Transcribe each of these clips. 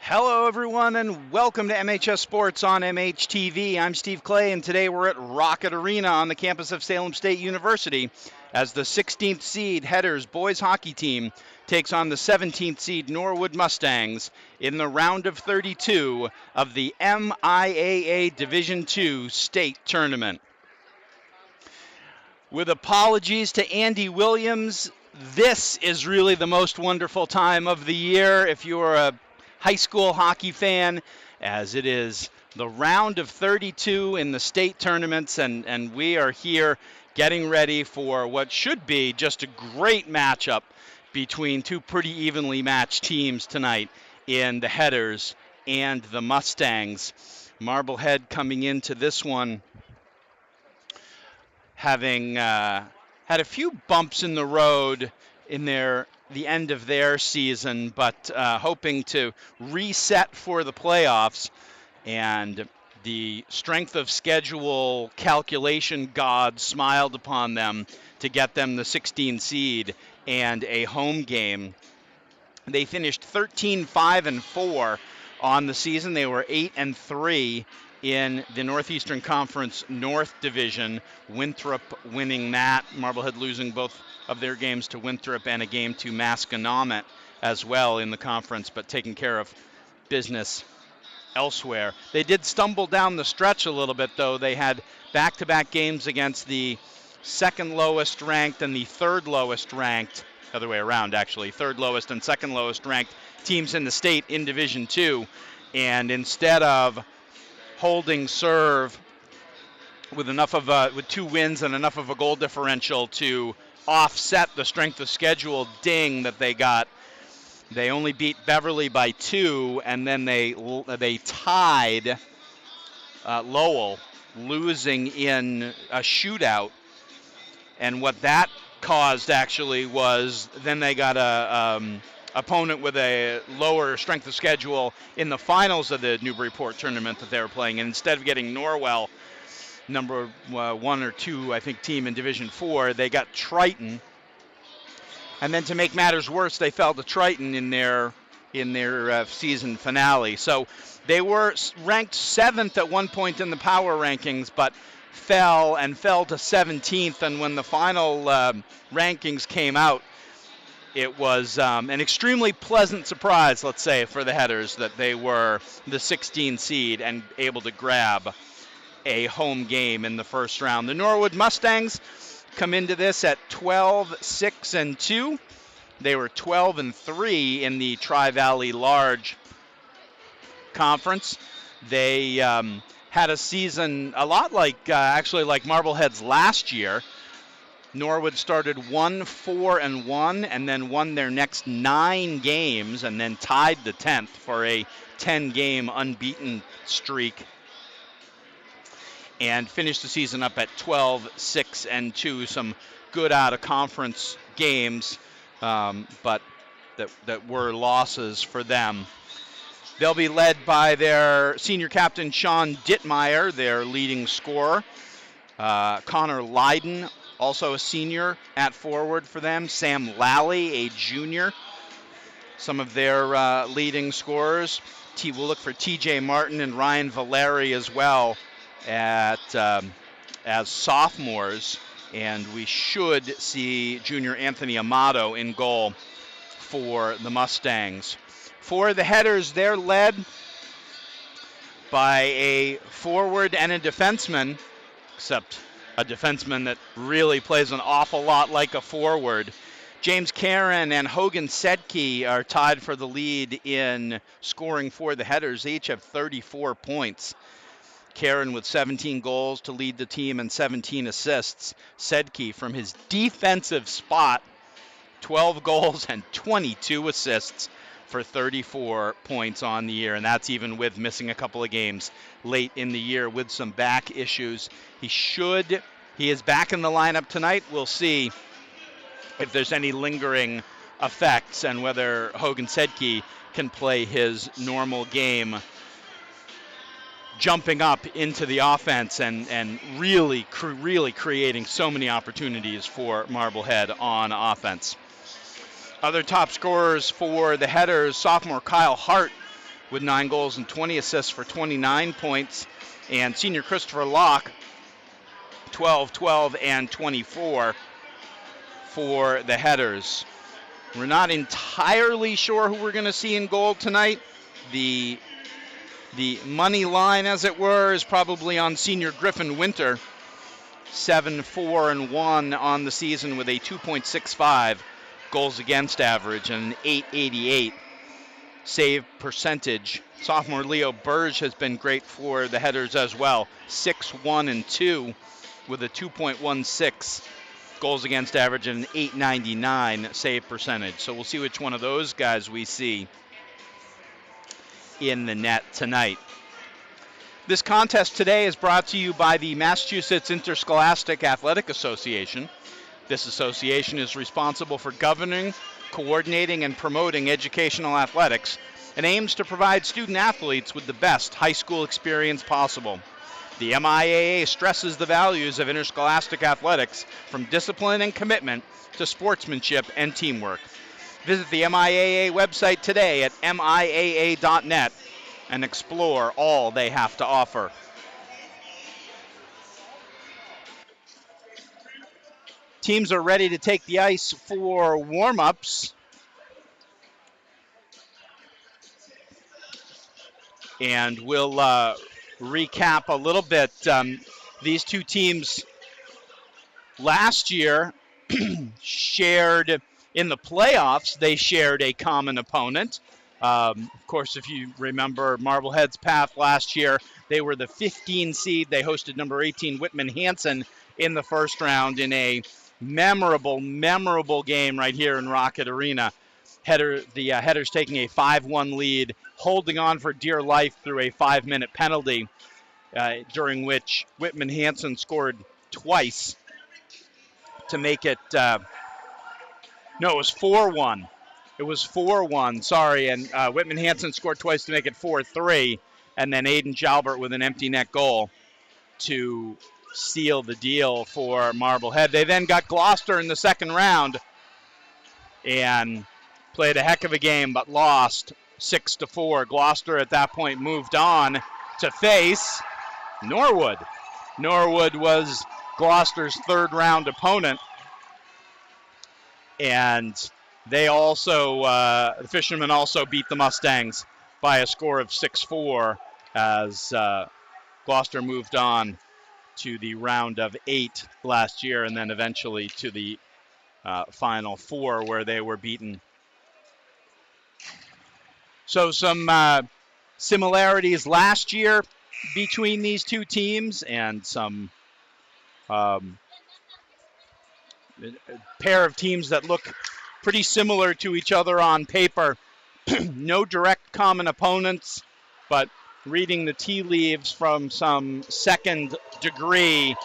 Hello, everyone, and welcome to MHS Sports on MHTV. I'm Steve Clay, and today we're at Rockett Arena on the campus of Salem State University as the 16th seed Headers boys hockey team takes on the 17th seed Norwood Mustangs in the round of 32 of the MIAA Division II state tournament. With apologies to Andy Williams, this is really the most wonderful time of the year if you're a high school hockey fan, as it is the round of 32 in the state tournaments, and we are here getting ready for what should be just a great matchup between two pretty evenly matched teams tonight in the Headers and the Mustangs. Marblehead coming into this one having had a few bumps in the road in the end of their season, but hoping to reset for the playoffs. And the strength of schedule calculation god smiled upon them to get them the 16 seed and a home game. They finished 13-5-4 on the season. They were 8-3 in the Northeastern Conference North Division. Winthrop winning that. Marblehead losing both of their games to Winthrop and a game to Masconomet as well in the conference, but taking care of business elsewhere. They did stumble down the stretch a little bit, though. They had back-to-back games against the second lowest ranked and the third lowest ranked, other way around actually, third lowest and second lowest ranked teams in the state in Division II. And instead of holding serve with with 2 wins and enough of a goal differential to offset the strength of schedule ding that they got, they only beat Beverly by 2, and then they tied Lowell, losing in a shootout. And what that caused actually was then they got a opponent with a lower strength of schedule in the finals of the Newburyport tournament that they were playing. And instead of getting Norwell, number 1 or 2, I think, team in Division 4, they got Triton. And then to make matters worse, they fell to Triton in their season finale. So they were ranked 7th at one point in the power rankings, but fell to 17th. And when the final rankings came out, it was an extremely pleasant surprise, let's say, for the Headers that they were the 16 seed and able to grab a home game in the first round. The Norwood Mustangs come into this at 12-6-2. They were 12-3 in the Tri-Valley Large Conference. They had a season a lot like Marblehead's last year. Norwood started 1-4-1 and then won their next 9 games and then tied the 10th for a 10-game unbeaten streak, and finished the season up at 12-6-2. Some good out-of-conference games, but that were losses for them. They'll be led by their senior captain, Sean Dittmeyer, their leading scorer. Connor Lydon, also a senior at forward for them. Sam Lally, a junior. Some of their leading scorers. We'll look for TJ Martin and Ryan Valeri as well as sophomores, and we should see junior Anthony Amato in goal for the Mustangs. For the Headers, they're led by a forward and a defenseman, except a defenseman that really plays an awful lot like a forward. James Karen and Hogan Sedke are tied for the lead in scoring for the Headers. They each have 34 points. Karen with 17 goals to lead the team and 17 assists. Sedke from his defensive spot, 12 goals and 22 assists for 34 points on the year. And that's even with missing a couple of games late in the year with some back issues. He is back in the lineup tonight. We'll see if there's any lingering effects and whether Hogan Sedke can play his normal game, jumping up into the offense and really creating so many opportunities for Marblehead on offense. Other top scorers for the Headers, sophomore Kyle Hart with 9 goals and 20 assists for 29 points. And senior Christopher Locke, 12, 12, and 24 for the Headers. We're not entirely sure who we're going to see in goal tonight. The money line, as it were, is probably on senior Griffin Winter, 7-4-1 on the season with a 2.65 goals against average and an 888 save percentage. Sophomore Leo Burge has been great for the Headers as well, 6-1-2 with a 2.16 goals against average and an 899 save percentage. So we'll see which one of those guys we see in the net tonight. This contest today is brought to you by the Massachusetts Interscholastic Athletic Association. This association is responsible for governing, coordinating, and promoting educational athletics and aims to provide student athletes with the best high school experience possible. The MIAA stresses the values of interscholastic athletics, from discipline and commitment to sportsmanship and teamwork. Visit the MIAA website today at miaa.net and explore all they have to offer. Teams are ready to take the ice for warm-ups. And we'll recap a little bit. These two teams last year shared in the playoffs. They shared a common opponent. Of course, if you remember Marblehead's path last year, they were the 15 seed. They hosted number 18 Whitman Hanson in the first round in a memorable game right here in Rockett Arena. The Headers taking a 5-1 lead, holding on for dear life through a 5-minute penalty, during which Whitman Hanson scored twice to make it, no, it was 4-1. It was 4-1, sorry, and Whitman Hanson scored twice to make it 4-3, and then Aiden Jalbert with an empty net goal to seal the deal for Marblehead. They then got Gloucester in the second round and played a heck of a game, but lost 6-4. Gloucester at that point moved on to face Norwood. Norwood was Gloucester's third round opponent, and they also, the Fishermen also beat the Mustangs by a score of 6-4 as Gloucester moved on to the round of 8 last year and then eventually to the Final Four where they were beaten. So some similarities last year between these two teams and some pair of teams that look pretty similar to each other on paper. No direct common opponents, but reading the tea leaves from some second degree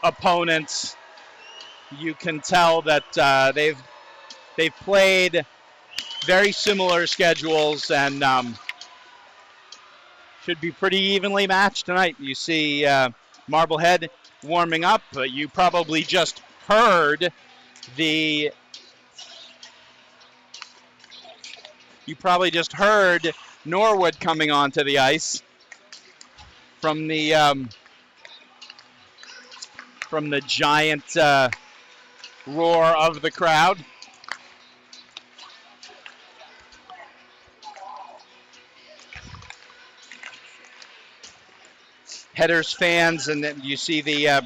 opponents, you can tell that they've played very similar schedules and should be pretty evenly matched tonight. You see Marblehead warming up. You probably just heard Norwood coming onto the ice from the giant roar of the crowd. Headers fans, and then you see the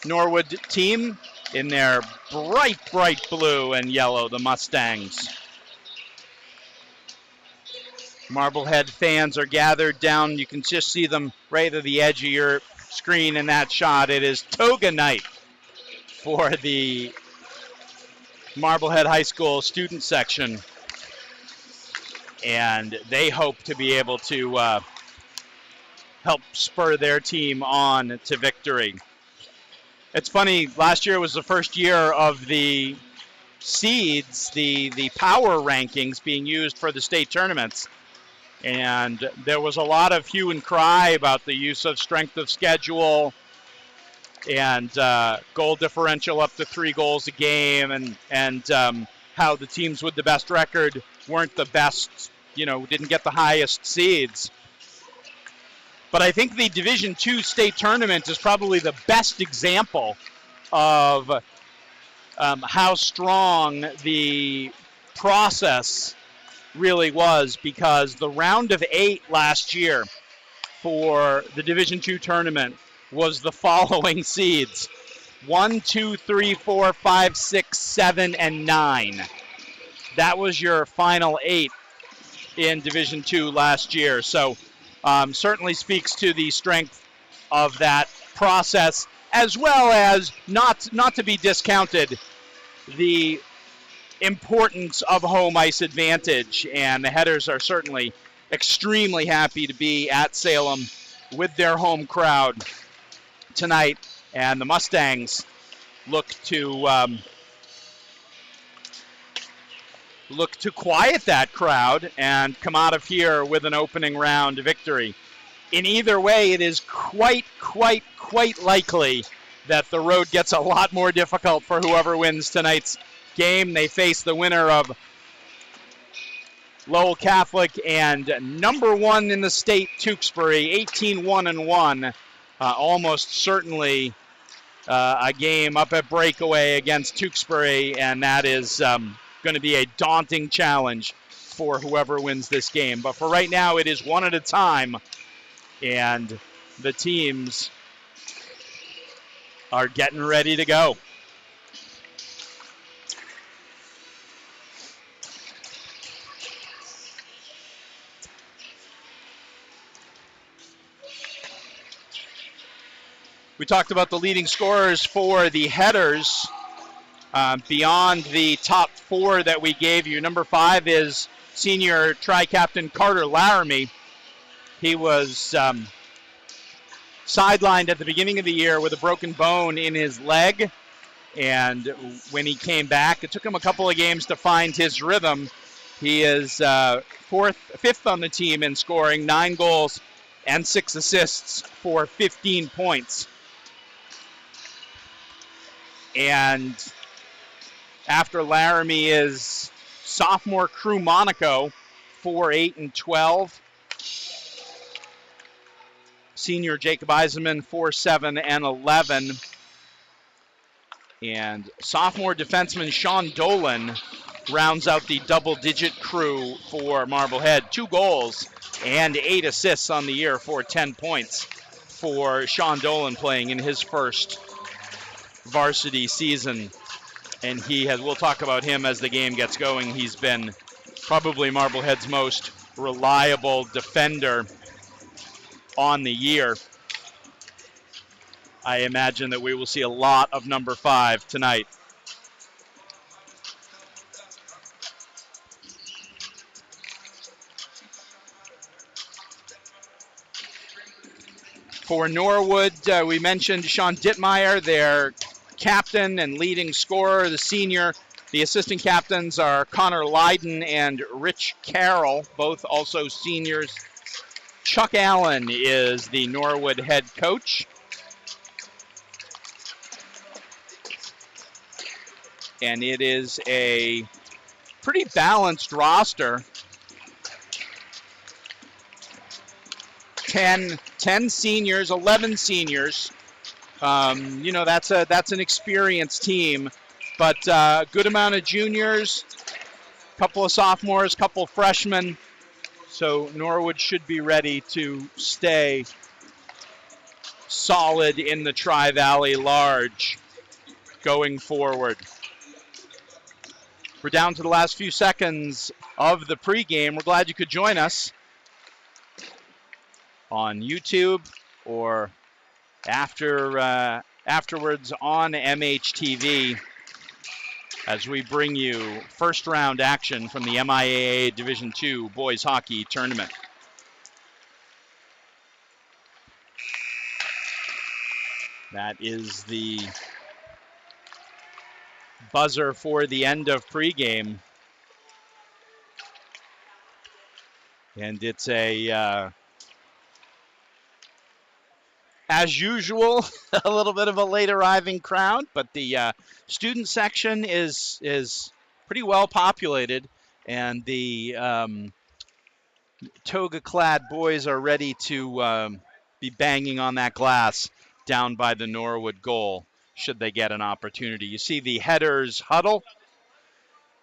Norwood team in their bright blue and yellow, the Mustangs. Marblehead fans are gathered down. You can just see them right at the edge of your screen in that shot. It is toga night for the Marblehead High School student section, and they hope to be able to help spur their team on to victory. It's funny, last year was the first year of the seeds, the power rankings being used for the state tournaments. And there was a lot of hue and cry about the use of strength of schedule and goal differential up to 3 goals a game and how the teams with the best record weren't the best, didn't get the highest seeds. But I think the Division II state tournament is probably the best example of how strong the process really was, because the round of 8 last year for the Division II tournament was the following seeds: 1, 2, 3, 4, 5, 6, 7, and 9. That was your final 8 in Division II last year. So certainly speaks to the strength of that process, as well as not to be discounted, the importance of home ice advantage. And the Headers are certainly extremely happy to be at Salem with their home crowd tonight. And the Mustangs look to quiet that crowd and come out of here with an opening round victory. In either way, it is quite likely that the road gets a lot more difficult for whoever wins tonight's game. They face the winner of Lowell Catholic and number 1 in the state, Tewksbury, 18-1-1. Almost certainly a game up at Breakaway against Tewksbury, and that is going to be a daunting challenge for whoever wins this game. But for right now, it is one at a time, and the teams are getting ready to go. We talked about the leading scorers for the Headers. Beyond the top 4 that we gave you, number 5 is senior tri-captain Carter Laramie. He was sidelined at the beginning of the year with a broken bone in his leg, and when he came back, it took him a couple of games to find his rhythm. He is 5th on the team in scoring, 9 goals and 6 assists for 15 points. And after Laramie is sophomore Crew Monaco, 4-8-12. Senior Jacob Eisenman, 4-7-11. And sophomore defenseman Sean Dolan rounds out the double-digit crew for Marblehead. 2 goals and 8 assists on the year for 10 points for Sean Dolan, playing in his first varsity season. And we'll talk about him as the game gets going. He's been probably Marblehead's most reliable defender on the year. I imagine that we will see a lot of number 5 tonight. For Norwood, we mentioned Sean Dittmeyer, their captain and leading scorer, the senior. The assistant captains are Connor Lydon and Rich Carroll, both also seniors. Chuck Allen is the Norwood head coach. And it is a pretty balanced roster. 10 seniors, 11 seniors. That's an experienced team, but a good amount of juniors, a couple of sophomores, a couple of freshmen. So Norwood should be ready to stay solid in the Tri-Valley Large going forward. We're down to the last few seconds of the pregame. We're glad you could join us on YouTube or afterwards on MHTV as we bring you first round action from the MIAA Division II Boys Hockey Tournament. That is the buzzer for the end of pregame. And it's as usual, a little bit of a late arriving crowd, but the student section is pretty well populated, and the toga-clad boys are ready to be banging on that glass down by the Norwood goal, should they get an opportunity. You see the Headers huddle.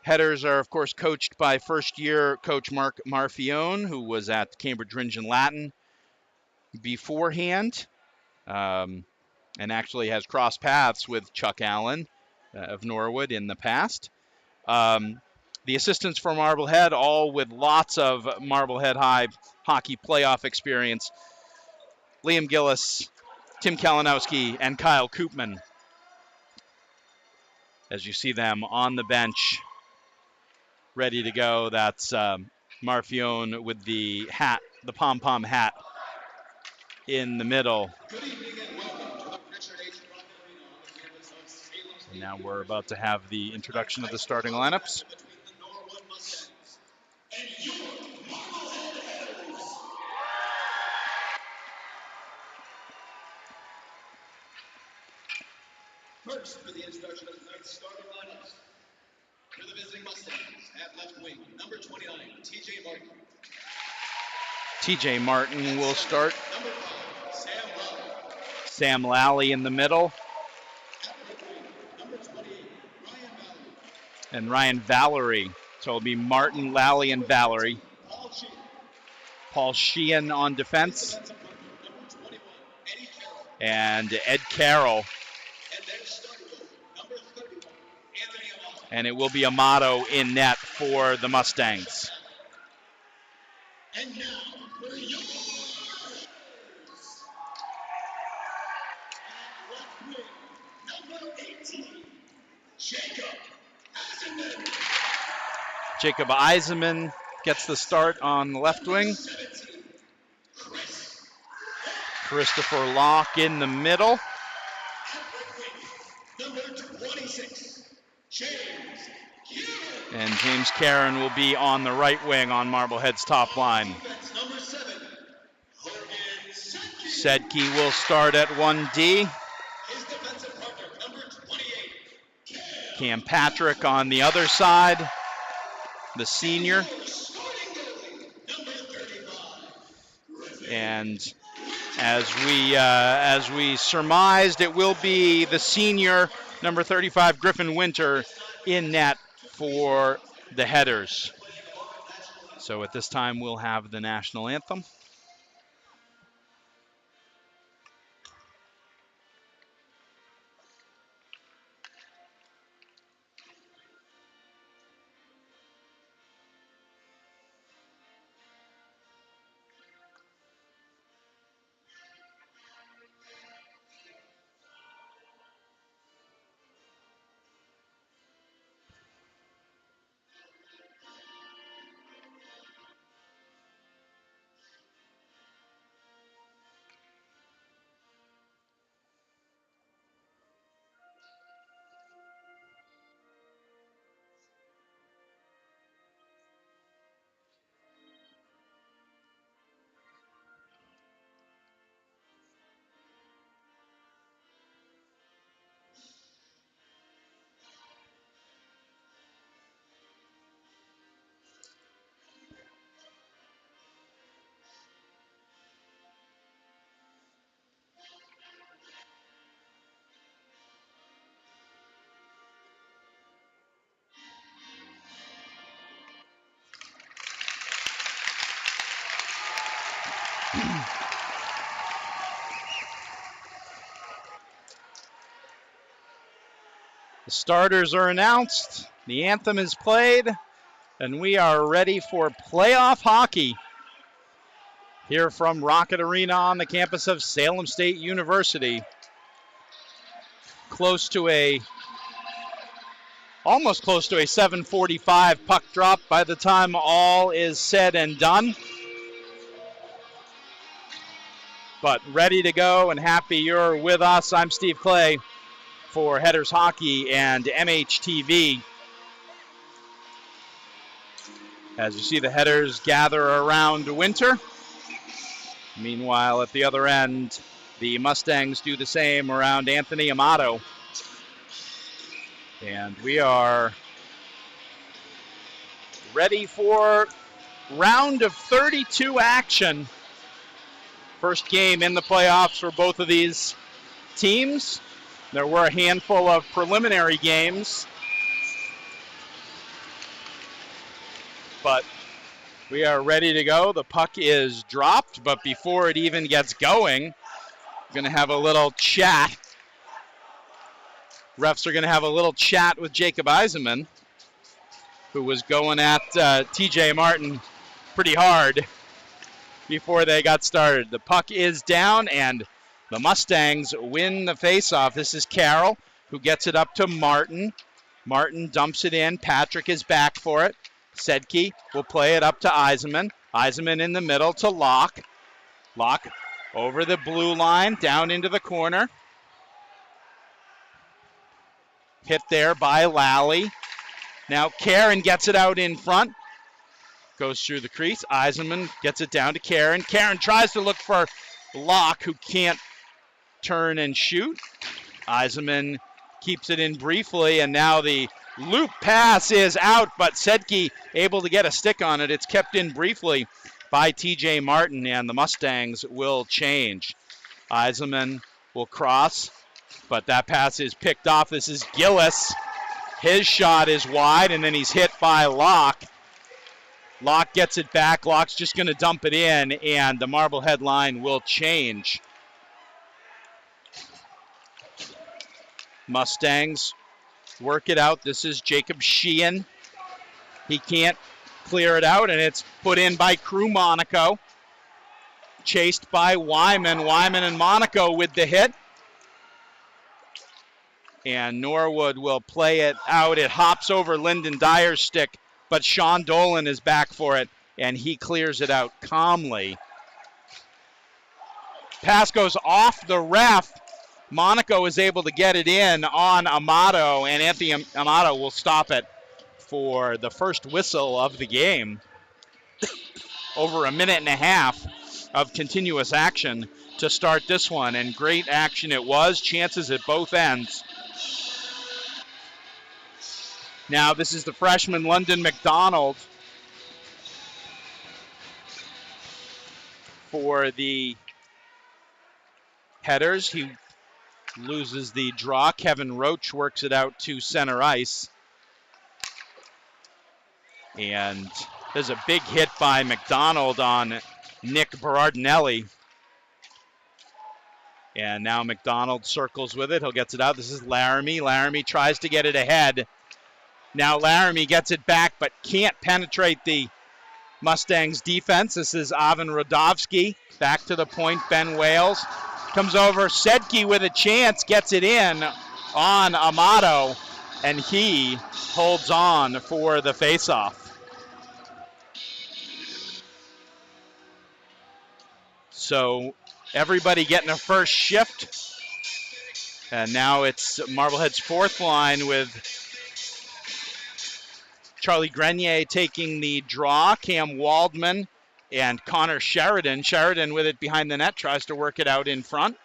Headers are, of course, coached by first-year coach Mark Marfione, who was at Cambridge Rindge and Latin beforehand, and actually has crossed paths with Chuck Allen of Norwood in the past. The assistants for Marblehead, all with lots of Marblehead High hockey playoff experience. Liam Gillis, Tim Kalinowski, and Kyle Koopman, as you see them on the bench, ready to go. That's Marfione with the hat, the pom-pom hat in the middle. And now we're about to have the introduction of the starting lineups. First, for the introduction of tonight's starting lineups, for the visiting Mustangs, at left wing, number 29, TJ Martin. TJ Martin will start. Number 5, Sam Lally. Sam Lally in the middle. At right wing, number 28, Ryan Valerie. And Ryan Valerie. So it'll be Martin, Lally, and Valerie. Paul Sheehan. Paul Sheehan on defense. Defensive partner, number 21, Eddie Carroll. And Ed Carroll. And then starting goalie, number 31, Anthony Amato. And it will be Amato in net for the Mustangs. And now, for yours. At left wing, number 18, Jacob Eisenman. Jacob Eisenman gets the start on the left wing. 17, Chris. Christopher Locke in the middle. At right wing, number 26, James Kieran. And James Caron will be on the right wing on Marblehead's top line. Defense number 7, Hogan Sedke. Sedke will start at 1D. His defensive partner, number 28, Cam Patrick on the other side, the senior. starting goalie, number 35, And as we surmised, it will be the senior, number 35, Griffin Winter, in net for the Headers. So at this time, we'll have the national anthem. The starters are announced, the anthem is played, and we are ready for playoff hockey here from Rockett Arena on the campus of Salem State University. Almost close to a 7:45 puck drop by the time all is said and done. But ready to go and happy you're with us. I'm Steve Clay for Headers Hockey and MHTV. As you see the Headers gather around Winter. Meanwhile, at the other end, the Mustangs do the same around Anthony Amato. And we are ready for round of 32 action. First game in the playoffs for both of these teams. There were a handful of preliminary games, but we are ready to go. The puck is dropped, but before it even gets going, we're going to have a little chat. Refs are going to have a little chat with Jacob Eisenman, who was going at TJ Martin pretty hard before they got started. The puck is down, and the Mustangs win the faceoff. This is Carroll, who gets it up to Martin. Martin dumps it in. Patrick is back for it. Sedke will play it up to Eisenman. Eisenman in the middle to Locke. Locke over the blue line, down into the corner. Hit there by Lally. Now Karen gets it out in front. Goes through the crease. Eisenman gets it down to Karen. Karen tries to look for Locke, who can't turn and shoot. Eisenman keeps it in briefly, and now the loop pass is out, but Sedke able to get a stick on it. It's kept in briefly by TJ Martin, and the Mustangs will change. Eisenman will cross, but that pass is picked off. This is Gillis. His shot is wide, and then he's hit by Locke. Locke gets it back. Locke's just going to dump it in, and the Marblehead line will change. Mustangs work it out. This is Jacob Sheehan. He can't clear it out, and it's put in by Crew Monaco. Chased by Wyman. Wyman and Monaco with the hit. And Norwood will play it out. It hops over Lyndon Dyer's stick, but Sean Dolan is back for it, and he clears it out calmly. Pass goes off the ref. Monaco is able to get it in on Amato, and Anthony Amato will stop it for the first whistle of the game. Over a minute and a half of continuous action to start this one, and great action it was. Chances at both ends. Now this is the freshman London McDonald for the Headers. He loses the draw. Kevin Roach works it out to center ice. And there's a big hit by McDonald on Nick Berardinelli. And now McDonald circles with it. He'll get it out. This is Laramie. Laramie tries to get it ahead. Now Laramie gets it back, but can't penetrate the Mustangs defense. This is Ivan Rodovsky. Back to the point, Ben Wales. Comes over, Sedke with a chance, gets it in on Amato, and he holds on for the faceoff. So everybody getting a first shift. And now it's Marblehead's fourth line with Charlie Grenier taking the draw, Cam Waldman, and Connor Sheridan. Sheridan with it behind the net, tries to work it out in front.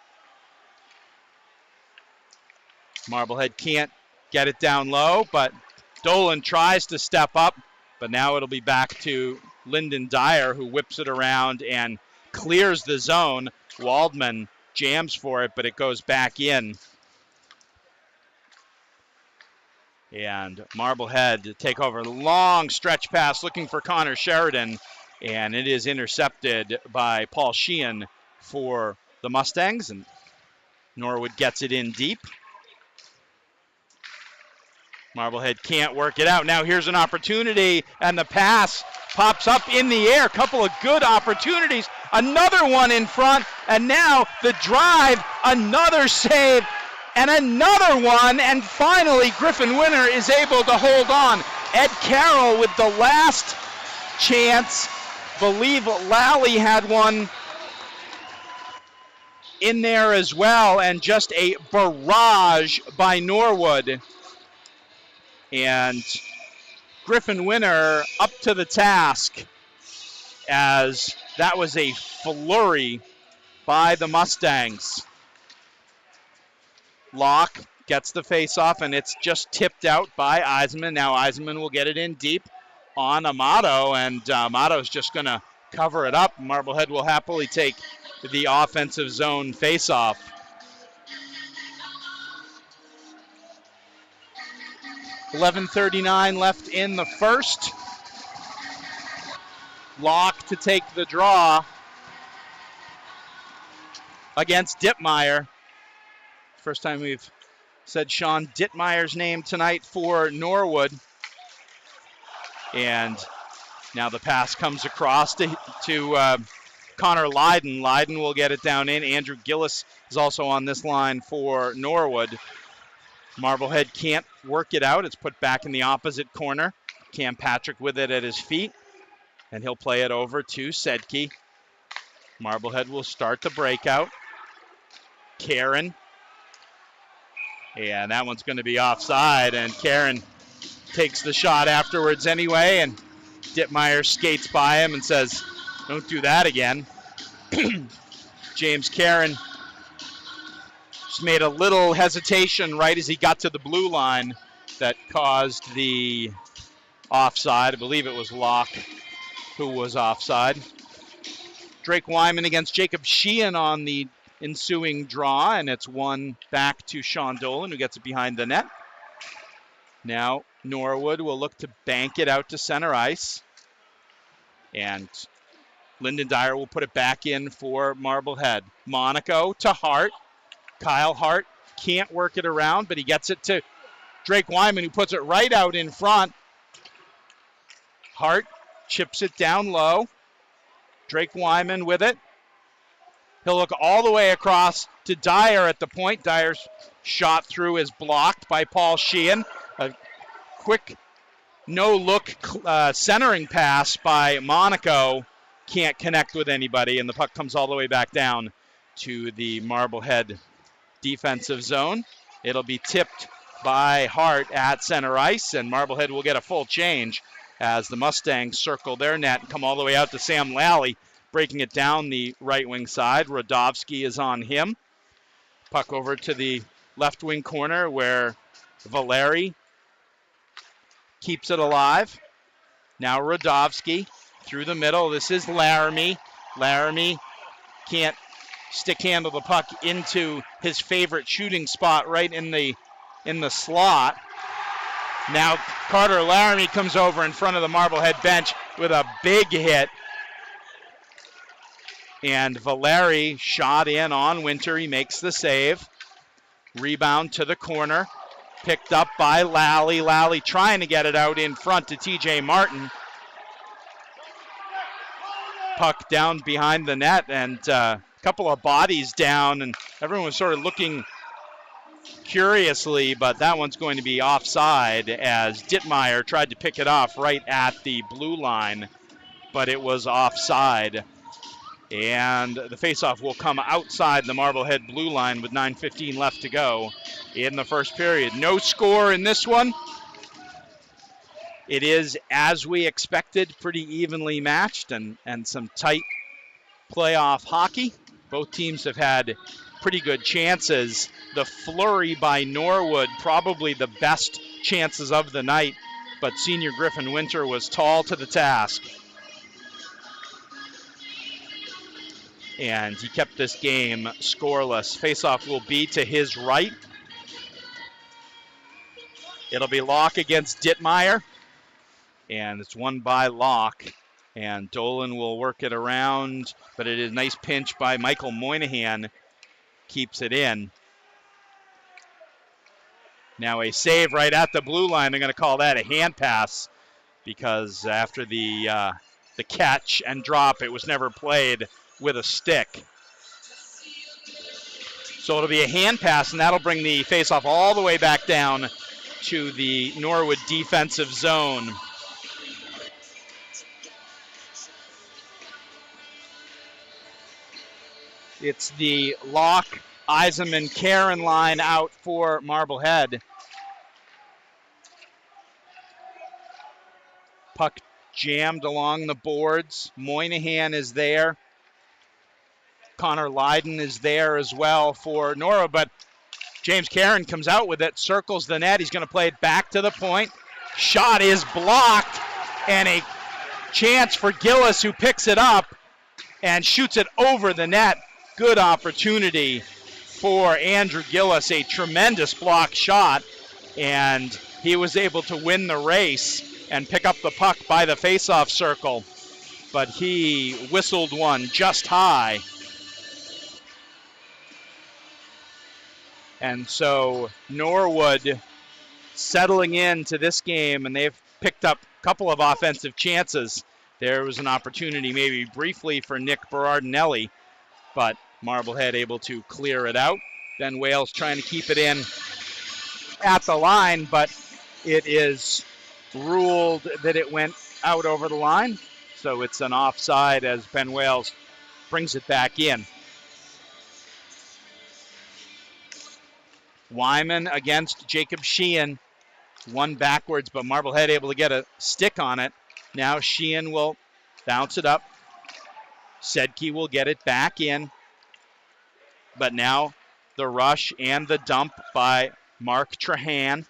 Marblehead can't get it down low, but Dolan tries to step up, but now it'll be back to Lyndon Dyer, who whips it around and clears the zone. Waldman jams for it, but it goes back in. And Marblehead to take over. Long stretch pass looking for Connor Sheridan, and it is intercepted by Paul Sheehan for the Mustangs, and Norwood gets it in deep. Marblehead can't work it out. Now here's an opportunity, and the pass pops up in the air. Couple of good opportunities. Another one in front, and now the drive, another save, and another one, and finally Griffin Winter is able to hold on. Ed Carroll with the last chance. Believe Lally had one in there as well, and just a barrage by Norwood. And Griffin Winter up to the task, as that was a flurry by the Mustangs. Locke gets the face-off, and it's just tipped out by Eisenman. Now Eisenman will get it in deep. on Amato, and Amato's just going to cover it up. Marblehead will happily take the offensive zone faceoff. .11:39 left in the first. Locke to take the draw against Dittmeyer. First time we've said Sean Dittmeyer's name tonight for Norwood. And now the pass comes across to Connor Lydon. Lydon will get it down in. Andrew Gillis is also on this line for Norwood. Marblehead can't work it out. It's put back in the opposite corner. Cam Patrick with it at his feet. And he'll play it over to Sedke. Marblehead will start the breakout. Karen. And that one's going to be offside. And Karen takes the shot afterwards anyway. And Dittmeyer skates by him and says, "Don't do that again." James Karen just made a little hesitation right as he got to the blue line that caused the offside. I believe it was Locke who was offside. Drake Wyman against Jacob Sheehan on the ensuing draw, and it's one back to Sean Dolan, who gets it behind the net. Now Norwood will look to bank it out to center ice. And Lyndon Dyer will put it back in for Marblehead. Monaco to Hart. Kyle Hart can't work it around, but he gets it to Drake Wyman, who puts it right out in front. Hart chips it down low. Drake Wyman with it. He'll look all the way across to Dyer at the point. Dyer's shot through is blocked by Paul Sheehan. A quick no-look centering pass by Monaco. Can't connect with anybody, and the puck comes all the way back down to the Marblehead defensive zone. It'll be tipped by Hart at center ice, and Marblehead will get a full change as the Mustangs circle their net and come all the way out to Sam Lally, breaking it down the right wing side. Rodovsky is on him. Puck over to the left wing corner where Valeri keeps it alive. Now Rodovsky through the middle. This is Laramie. Laramie can't stick handle the puck into his favorite shooting spot right in the slot. Now Carter Laramie comes over in front of the Marblehead bench with a big hit. And Valeri shot in on Winter. He makes the save. Rebound to the corner. Picked up by Lally. Lally trying to get it out in front to TJ Martin. Puck down behind the net, and a couple of bodies down, and everyone was sort of looking curiously, but that one's going to be offside as Dittmeyer tried to pick it off right at the blue line, but it was offside. And the faceoff will come outside the Marblehead blue line with 9:15 left to go in the first period. No score in this one. It is, as we expected, pretty evenly matched and some tight playoff hockey. Both teams have had pretty good chances. The flurry by Norwood, probably the best chances of the night, but senior Griffin Winter was tall to the task. And he kept this game scoreless. Faceoff will be to his right. It'll be Locke against Dittmeyer. And it's won by Locke. And Dolan will work it around, but it is a nice pinch by Michael Moynihan. Keeps it in. Now a save right at the blue line. They're going to call that a hand pass because after the catch and drop, it was never played with a stick. So it'll be a hand pass, and that'll bring the faceoff all the way back down to the Norwood defensive zone. It's the Locke, Eisenman, Karen line out for Marblehead. Puck jammed along the boards. Moynihan is there. Connor Lydon is there as well for Norwood, but James Karen comes out with it, circles the net. He's going to play it back to the point. Shot is blocked, and a chance for Gillis, who picks it up and shoots it over the net. Good opportunity for Andrew Gillis, a tremendous block shot, and he was able to win the race and pick up the puck by the faceoff circle, but he whistled one just high. And so Norwood settling into this game, and they've picked up a couple of offensive chances. There was an opportunity maybe briefly for Nick Berardinelli, but Marblehead able to clear it out. Ben Wales trying to keep it in at the line, but it is ruled that it went out over the line. So it's an offside as Ben Wales brings it back in. Wyman against Jacob Sheehan. One backwards, but Marblehead able to get a stick on it. Now Sheehan will bounce it up. Sedke will get it back in. But now the rush and the dump by Mark Trahan.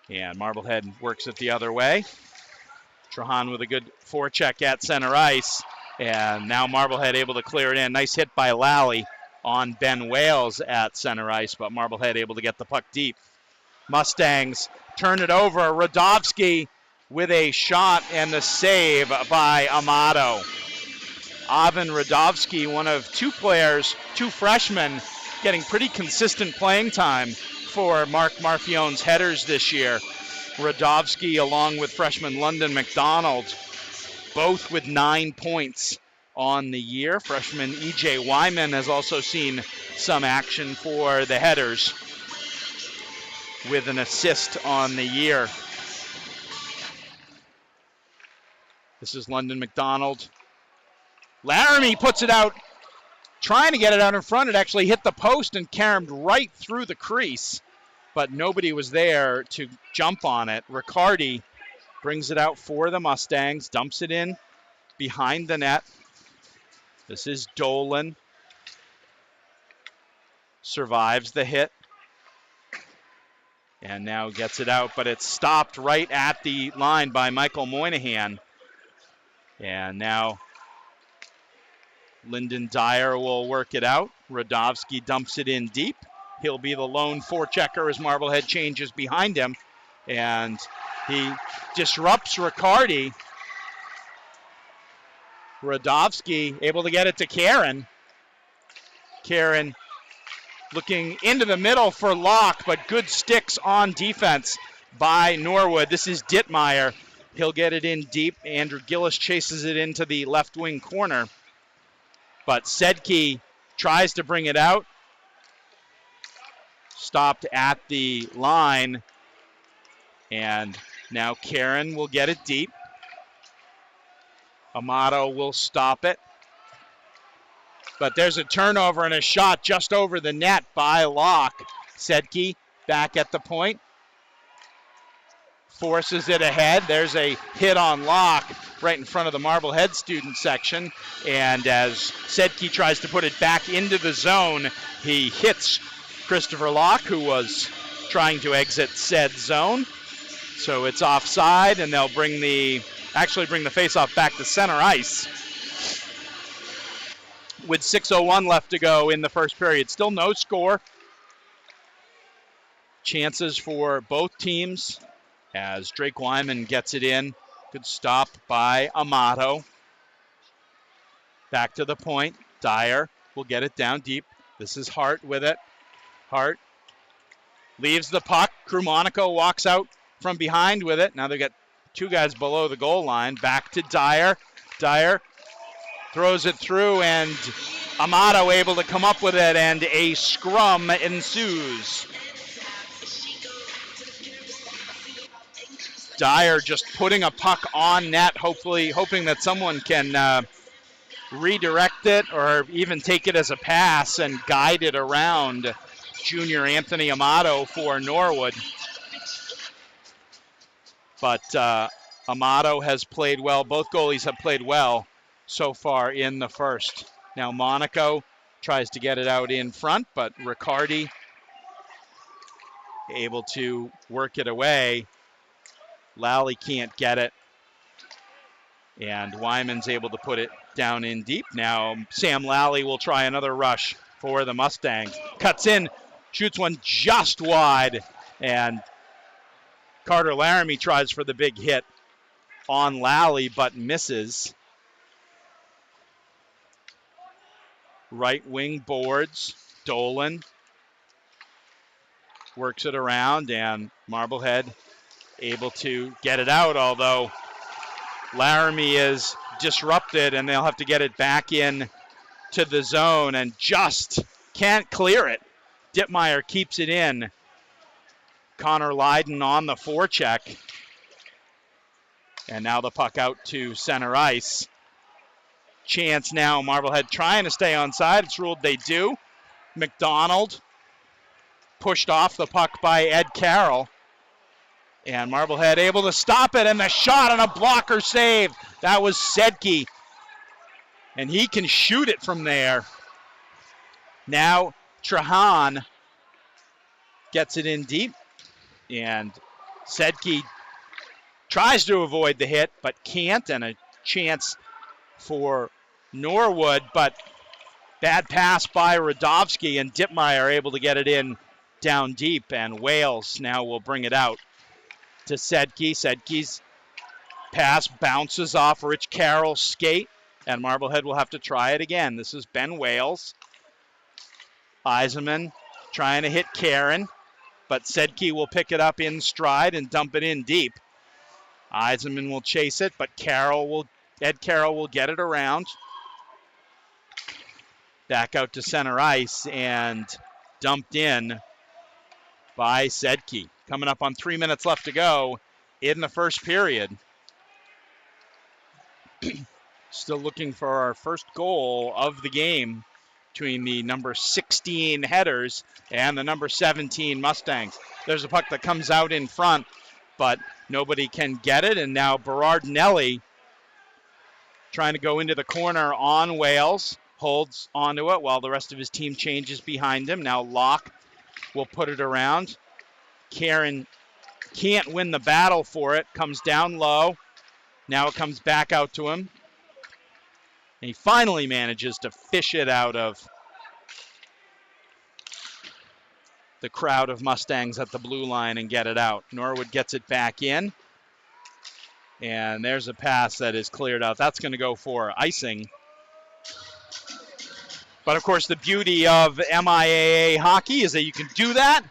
And Marblehead works it the other way. Trahan with a good forecheck at center ice. And now Marblehead able to clear it in. Nice hit by Lally on Ben Wales at center ice, but Marblehead able to get the puck deep. Mustangs turn it over. Radovsky with a shot and the save by Amato. Ivan Radovsky, one of two freshmen, getting pretty consistent playing time for Mark Marfione's Headers this year. Radovsky along with freshman London McDonald, both with 9 points on the year. Freshman E.J. Wyman has also seen some action for the Headers with an assist on the year. This is London McDonald. Laramie puts it out, trying to get it out in front. It actually hit the post and caromed right through the crease, but nobody was there to jump on it. Riccardi brings it out for the Mustangs, dumps it in behind the net. This is Dolan. Survives the hit. And now gets it out, but it's stopped right at the line by Michael Moynihan. And now Lyndon Dyer will work it out. Radovsky dumps it in deep. He'll be the lone forechecker as Marblehead changes behind him. And he disrupts Riccardi. Radovsky able to get it to Karen. Karen looking into the middle for Locke, but good sticks on defense by Norwood. This is Dittmeyer. He'll get it in deep. Andrew Gillis chases it into the left wing corner. But Sedke tries to bring it out. Stopped at the line. And now Karen will get it deep. Amato will stop it. But there's a turnover and a shot just over the net by Locke. Sedke back at the point. Forces it ahead. There's a hit on Locke right in front of the Marblehead student section. And as Sedke tries to put it back into the zone, he hits Christopher Locke, who was trying to exit said zone. So it's offside, and they'll bring the faceoff back to center ice with 6:01 left to go in the first period. Still no score. Chances for both teams as Drake Wyman gets it in. Good stop by Amato. Back to the point. Dyer will get it down deep. This is Hart with it. Hart leaves the puck. Krumonico walks out from behind with it. Now they've got two guys below the goal line. Back to Dyer. Dyer throws it through, and Amato able to come up with it, and a scrum ensues. Dyer just putting a puck on net, hoping that someone can redirect it or even take it as a pass and guide it around junior Anthony Amato for Norwood. But Amato has played well. Both goalies have played well so far in the first. Now Monaco tries to get it out in front, but Riccardi able to work it away. Lally can't get it. And Wyman's able to put it down in deep. Now Sam Lally will try another rush for the Mustangs. Cuts in, shoots one just wide. And Carter Laramie tries for the big hit on Lally, but misses. Right wing boards. Dolan works it around, and Marblehead able to get it out, although Laramie is disrupted, and they'll have to get it back in to the zone and just can't clear it. Dittmeyer keeps it in. Connor Lydon on the forecheck. And now the puck out to center ice. Chance now, Marblehead trying to stay onside. It's ruled they do. McDonald pushed off the puck by Ed Carroll. And Marblehead able to stop it, and the shot on a blocker save. That was Sedke. And he can shoot it from there. Now Trahan gets it in deep. And Sedke tries to avoid the hit, but can't. And a chance for Norwood, but bad pass by Radovsky, and Dittmeyer able to get it in down deep. And Wales now will bring it out to Sedke. Sedke's pass bounces off Rich Carroll's skate, and Marblehead will have to try it again. This is Ben Wales. Eisenman trying to hit Karen, but Sedke will pick it up in stride and dump it in deep. Eisenman will chase it, but Ed Carroll will get it around. Back out to center ice and dumped in by Sedke. Coming up on 3 minutes left to go in the first period. Still looking for our first goal of the game between the number 16 Headers and the number 17 Mustangs. There's a puck that comes out in front, but nobody can get it. And now Berardinelli trying to go into the corner on Wales. Holds onto it while the rest of his team changes behind him. Now Locke will put it around. Karen can't win the battle for it. Comes down low. Now it comes back out to him. And he finally manages to fish it out of the crowd of Mustangs at the blue line and get it out. Norwood gets it back in. And there's a pass that is cleared out. That's going to go for icing. But, of course, the beauty of MIAA hockey is that you can do that,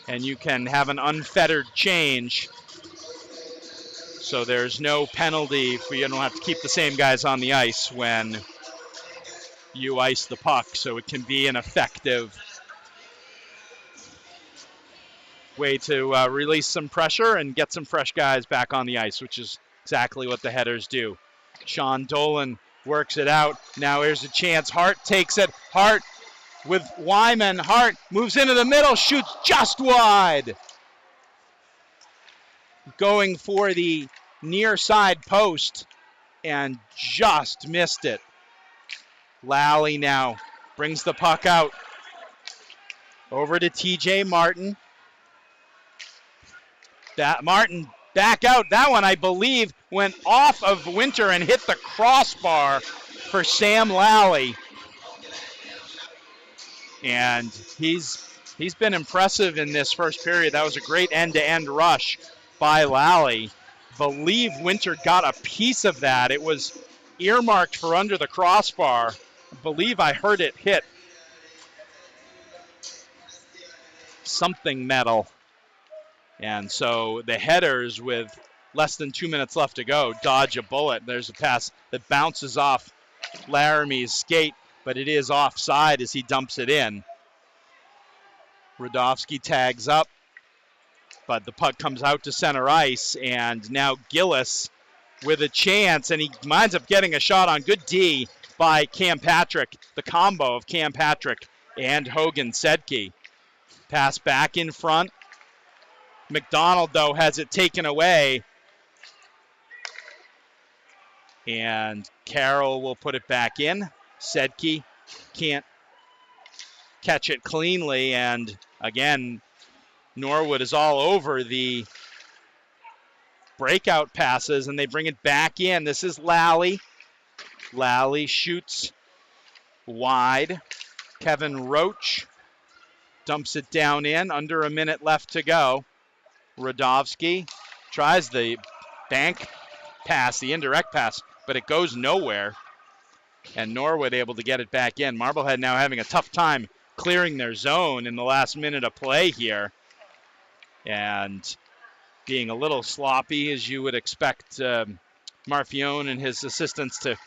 and you can have an unfettered change. So there's no penalty for you don't have to keep the same guys on the ice when you ice the puck. So it can be an effective way to release some pressure and get some fresh guys back on the ice, which is exactly what the Headers do. Sean Dolan works it out. Now here's a chance. Hart takes it. Hart with Wyman. Hart moves into the middle, shoots just wide. Going for the near side post and just missed it. Lally now brings the puck out. Over to TJ Martin. Martin back out. That one, I believe, went off of Winter and hit the crossbar for Sam Lally. And he's been impressive in this first period. That was a great end-to-end rush by Lally. Believe Winter got a piece of that. It was earmarked for under the crossbar. I believe I heard it hit something metal. And so the Headers, with less than 2 minutes left to go, dodge a bullet. There's a pass that bounces off Laramie's skate, but it is offside as he dumps it in. Radovsky tags up, but the puck comes out to center ice, and now Gillis with a chance, and he winds up getting a shot on. Good D by Cam Patrick, the combo of Cam Patrick and Hogan Sedke. Pass back in front. McDonald, though, has it taken away. And Carroll will put it back in. Sedke can't catch it cleanly. And again, Norwood is all over the breakout passes, and they bring it back in. This is Lally. Lally shoots wide. Kevin Roach dumps it down in. Under a minute left to go. Radovsky tries the bank pass, the indirect pass, but it goes nowhere. And Norwood able to get it back in. Marblehead now having a tough time clearing their zone in the last minute of play here. And being a little sloppy, as you would expect Marfione and his assistants to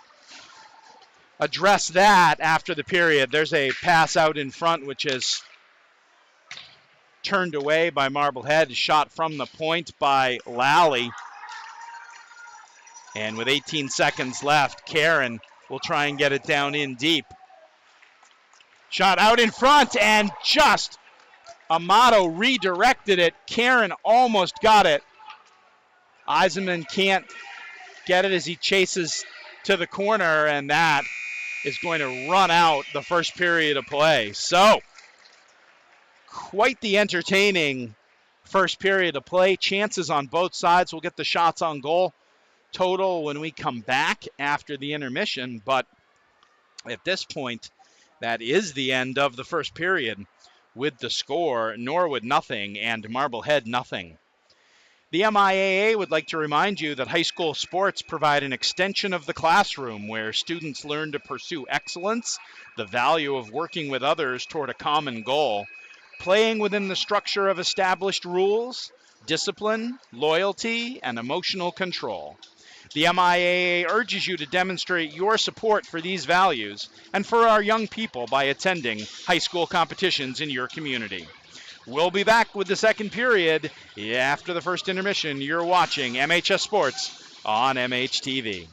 address that after the period. There's a pass out in front, which is turned away by Marblehead, shot from the point by Lally. And with 18 seconds left, Karen will try and get it down in deep. Shot out in front, and just Amato redirected it. Karen almost got it. Eisenman can't get it as he chases to the corner, and that is going to run out the first period of play. So, quite the entertaining first period of play. Chances on both sides. We'll get the shots on goal total when we come back after the intermission, but at this point, that is the end of the first period with the score, Norwood nothing and Marblehead nothing. The MIAA would like to remind you that high school sports provide an extension of the classroom where students learn to pursue excellence, the value of working with others toward a common goal, playing within the structure of established rules, discipline, loyalty, and emotional control. The MIAA urges you to demonstrate your support for these values and for our young people by attending high school competitions in your community. We'll be back with the second period after the first intermission. You're watching MHS Sports on MHTV.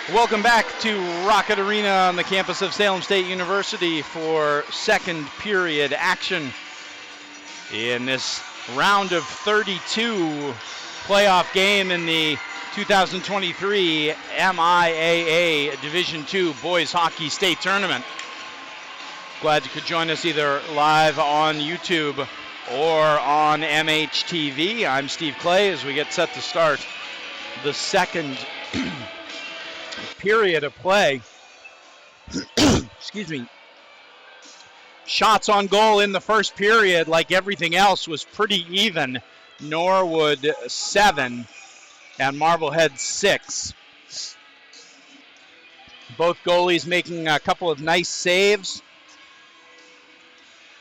Welcome back to Rockett Arena on the campus of Salem State University for second period action in this round of 32 playoff game in the 2023 MIAA Division II Boys Hockey State Tournament. Glad you could join us either live on YouTube or on MHTV. I'm Steve Clay as we get set to start the second period of play. Excuse me. Shots on goal in the first period, like everything else, was pretty even. Norwood 7 and Marblehead 6. Both goalies making a couple of nice saves.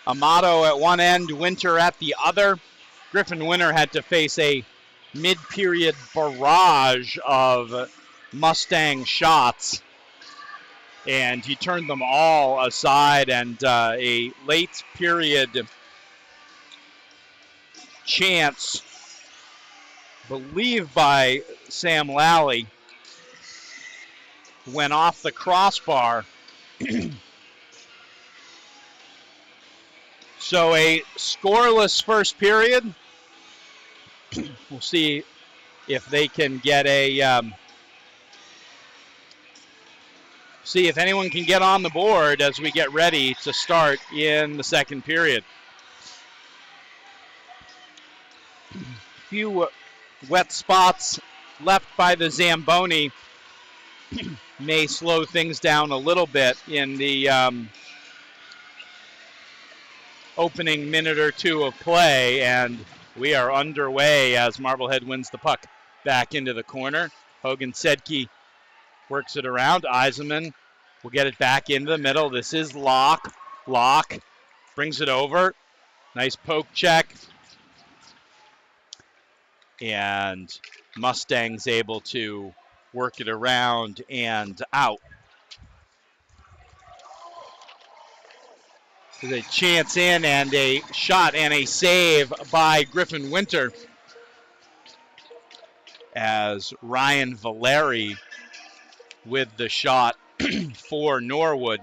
Amato at one end, Winter at the other. Griffin Winter had to face a mid-period barrage of Mustang shots, and he turned them all aside, and a late period chance, believed by Sam Lally, went off the crossbar. So a scoreless first period. We'll see if they can get see if anyone can get on the board as we get ready to start in the second period. Few wet spots left by the Zamboni may slow things down a little bit in the opening minute or two of play, and we are underway as Marblehead wins the puck back into the corner. Hogan Sedke works it around. Eisenman will get it back into the middle. This is Locke. Locke brings it over. Nice poke check. And Mustangs able to work it around and out. With a chance in and a shot and a save by Griffin Winter as Ryan Valeri with the shot for Norwood.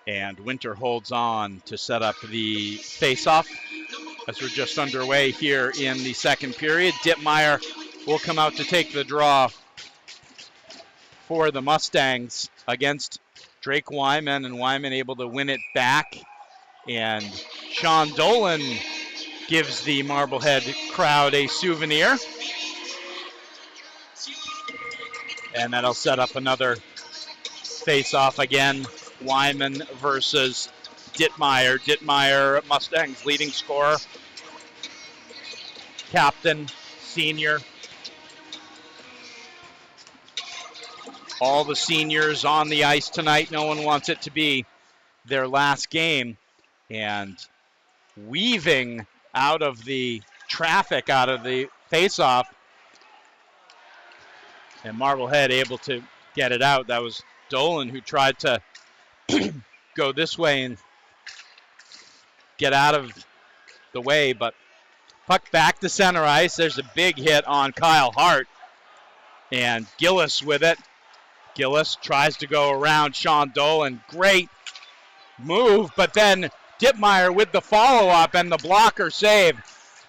And Winter holds on to set up the face-off as we're just underway here in the second period. Dittmeyer will come out to take the draw for the Mustangs against Drake Wyman, and Wyman able to win it back. And Sean Dolan gives the Marblehead crowd a souvenir. And that'll set up another face-off again. Wyman versus Dittmeyer. Dittmeyer, Mustangs leading scorer. Captain, senior. All the seniors on the ice tonight. No one wants it to be their last game. And weaving out of the traffic, out of the face-off. And Marblehead able to get it out. That was Dolan who tried to go this way and get out of the way, but puck back to center ice. There's a big hit on Kyle Hart. And Gillis with it. Gillis tries to go around Sean Dolan. Great move, but then Dittmeyer with the follow-up and the blocker save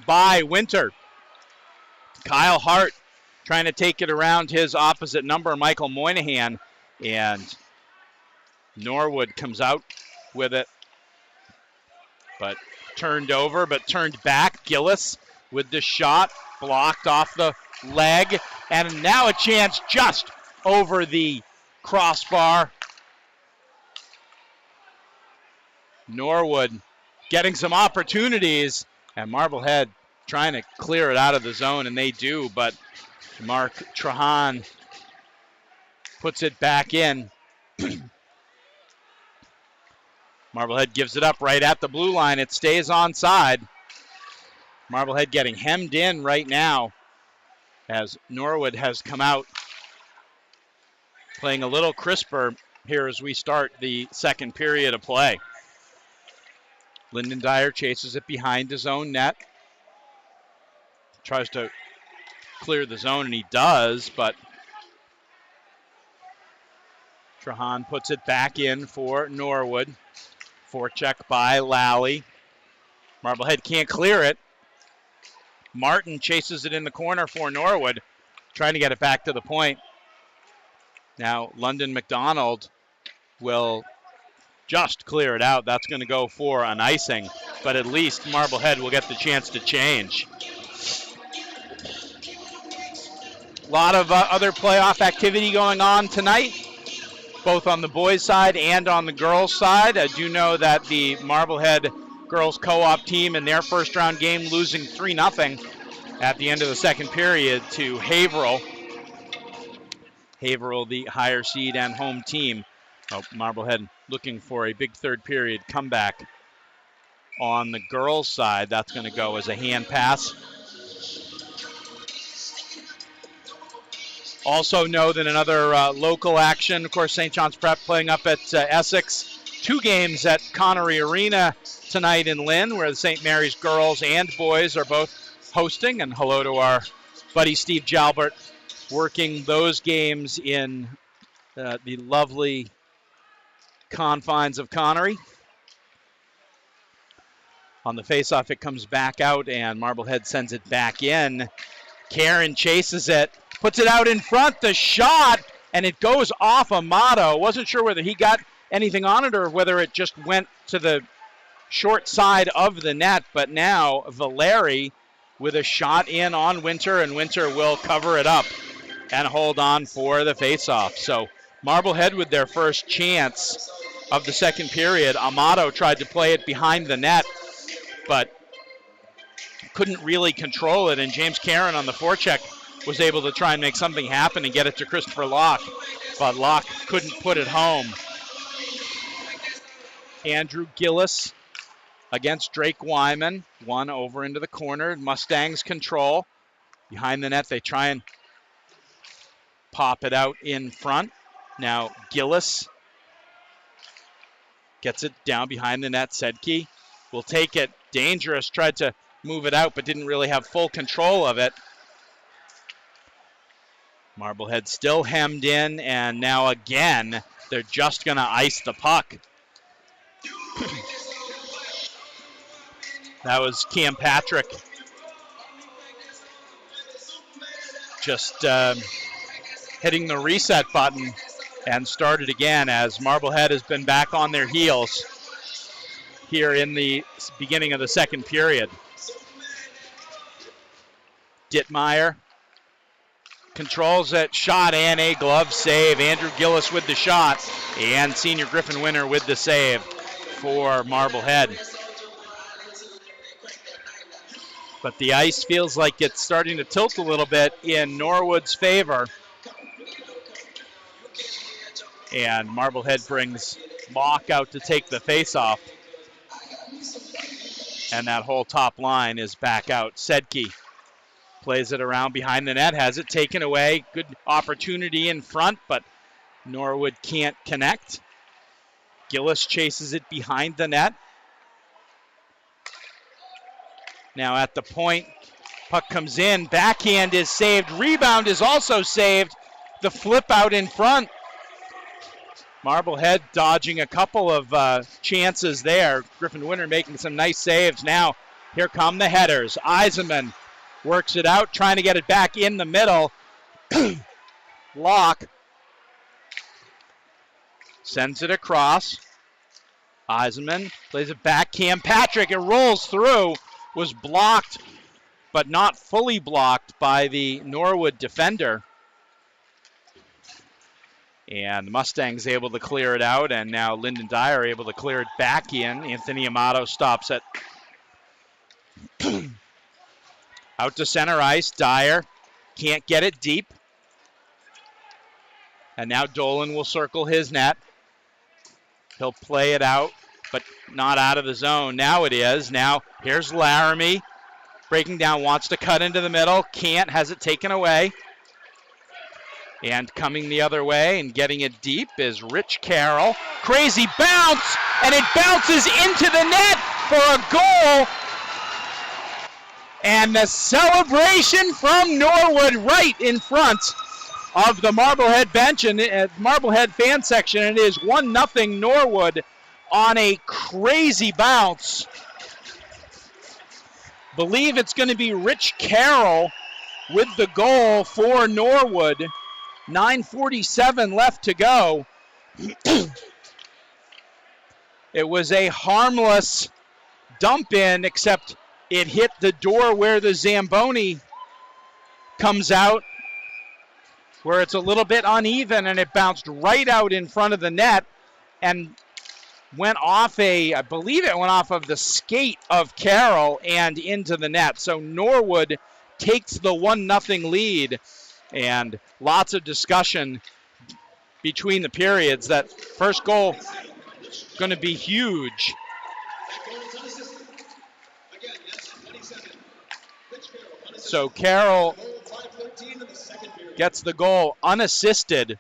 by Winter. Kyle Hart trying to take it around his opposite number, Michael Moynihan, and Norwood comes out with it, but turned over, but turned back. Gillis with the shot, blocked off the leg, and now a chance just over the crossbar. Norwood getting some opportunities, and Marblehead trying to clear it out of the zone, and they do, but Mark Trahan puts it back in. Marblehead gives it up right at the blue line. It stays onside. Marblehead getting hemmed in right now as Norwood has come out, playing a little crisper here as we start the second period of play. Lyndon Dyer chases it behind his own net. Tries to clear the zone, and he does, but Trahan puts it back in for Norwood. Forecheck by Lally. Marblehead can't clear it. Martin chases it in the corner for Norwood, trying to get it back to the point. Now London McDonald will just clear it out. That's going to go for an icing, but at least Marblehead will get the chance to change. A lot of other playoff activity going on tonight, both on the boys' side and on the girls' side. I do know that the Marblehead girls co-op team in their first round game losing 3-0 at the end of the second period to Haverhill. Haverhill, the higher seed and home team. Marblehead looking for a big third period comeback on the girls' side. That's going to go as a hand pass. Also know that another local action, of course, St. John's Prep playing up at Essex. 2 games at Connery Arena tonight in Lynn, where the St. Mary's girls and boys are both hosting. And hello to our buddy Steve Jalbert, working those games in the lovely confines of Connery. On the faceoff, it comes back out, and Marblehead sends it back in. Karen chases it, puts it out in front, the shot, and it goes off Amato. Wasn't sure whether he got anything on it or whether it just went to the short side of the net, but now Valeri with a shot in on Winter, and Winter will cover it up and hold on for the faceoff. So Marblehead with their first chance of the second period. Amato tried to play it behind the net, but couldn't really control it, and James Karen on the forecheck was able to try and make something happen and get it to Christopher Locke, but Locke couldn't put it home. Andrew Gillis against Drake Wyman. One over into the corner. Mustangs control. Behind the net, they try and pop it out in front. Now Gillis gets it down behind the net. Sedke will take it. Dangerous, tried to move it out, but didn't really have full control of it. Marblehead still hemmed in, and now again, they're just going to ice the puck. That was Cam Patrick just hitting the reset button and started again, as Marblehead has been back on their heels here in the beginning of the second period. Dittmeyer controls it, shot and a glove save. Andrew Gillis with the shot, and senior Griffin Winter with the save for Marblehead. But the ice feels like it's starting to tilt a little bit in Norwood's favor. And Marblehead brings Mock out to take the faceoff. And that whole top line is back out. Sedke plays it around behind the net, has it taken away. Good opportunity in front, but Norwood can't connect. Gillis chases it behind the net. Now at the point, puck comes in, backhand is saved, rebound is also saved. The flip out in front. Marblehead dodging a couple of chances there. Griffin Winter making some nice saves. Now here come the headers. Eisenman works it out, trying to get it back in the middle. Locke sends it across. Eisenman plays it back. Cam Patrick, it rolls through. Was blocked, but not fully blocked by the Norwood defender. And the Mustangs able to clear it out, and now Lyndon Dyer able to clear it back in. Anthony Amato stops it. Out to center ice. Dyer can't get it deep. And now Dolan will circle his net. He'll play it out, but not out of the zone. Now it is. Now here's Laramie. Breaking down, wants to cut into the middle. Can't, has it taken away. And coming the other way and getting it deep is Rich Carroll. Crazy bounce, and it bounces into the net for a goal. And the celebration from Norwood right in front of the Marblehead bench and Marblehead fan section. It is 1-0 Norwood on a crazy bounce. Believe it's going to be Rich Carroll with the goal for Norwood. 9:47 left to go. It was a harmless dump in, except it hit the door where the Zamboni comes out, where it's a little bit uneven, and it bounced right out in front of the net and went off I believe it went off of the skate of Carroll and into the net. So Norwood takes the 1-0 lead, and lots of discussion between the periods. That first goal going to be huge. So Carroll gets the goal unassisted.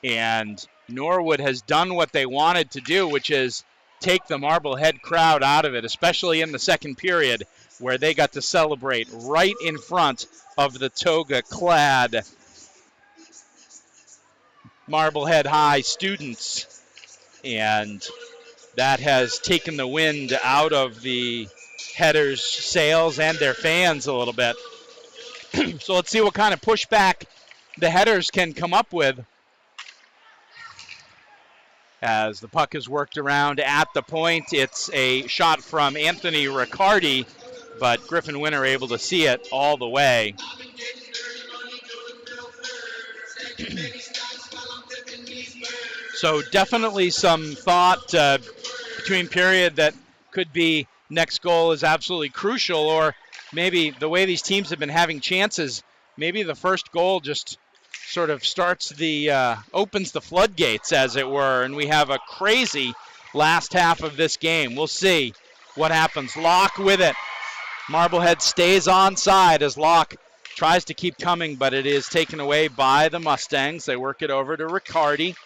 And Norwood has done what they wanted to do, which is take the Marblehead crowd out of it, especially in the second period, where they got to celebrate right in front of the toga-clad Marblehead High students. And that has taken the wind out of the Headers' sails and their fans a little bit. So let's see what kind of pushback the Headers can come up with as the puck is worked around at the point. It's a shot from Anthony Riccardi, but Griffin Winter able to see it all the way. So definitely some thought between period that could be next goal is absolutely crucial, or maybe the way these teams have been having chances, maybe the first goal just sort of opens the floodgates, as it were, and we have a crazy last half of this game. We'll see what happens. Locke with it. Marblehead stays onside as Locke tries to keep coming, but it is taken away by the Mustangs. They work it over to Riccardi.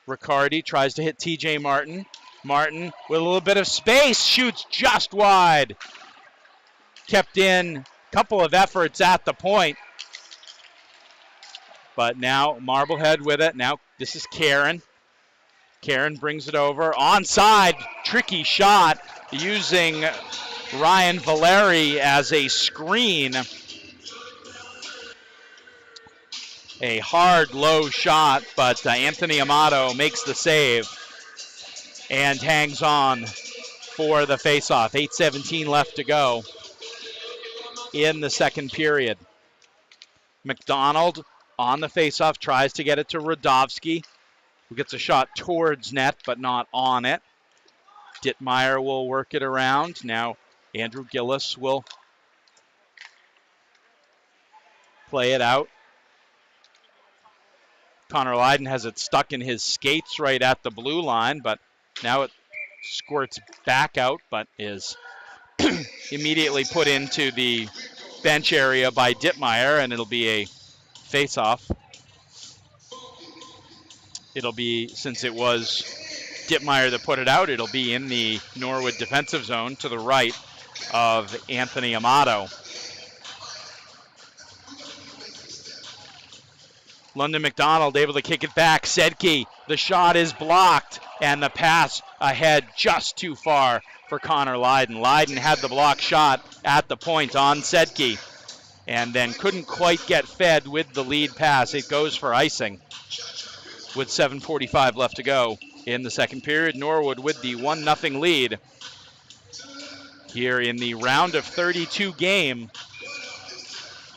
Riccardi tries to hit TJ Martin. Martin with a little bit of space, shoots just wide. Kept in a couple of efforts at the point. But now Marblehead with it. Now this is Karen. Karen brings it over. Onside, tricky shot using Ryan Valeri as a screen. A hard, low shot, but Anthony Amato makes the save and hangs on for the faceoff. 8:17 left to go in the second period. McDonald on the faceoff tries to get it to Radovsky, who gets a shot towards net but not on it. Dittmeyer will work it around. Now Andrew Gillis will play it out. Connor Lydon has it stuck in his skates right at the blue line, but now it squirts back out, but is immediately put into the bench area by Dittmeyer, and it'll be a face-off. It'll be, since it was Dittmeyer that put it out, it'll be in the Norwood defensive zone to the right of Anthony Amato. London McDonald able to kick it back. Sedke, the shot is blocked, and the pass ahead just too far for Connor Lydon. Lydon had the block shot at the point on Sedke, and then couldn't quite get fed with the lead pass. It goes for icing with 7:45 left to go in the second period. Norwood with the 1-0 lead here in the round of 32 game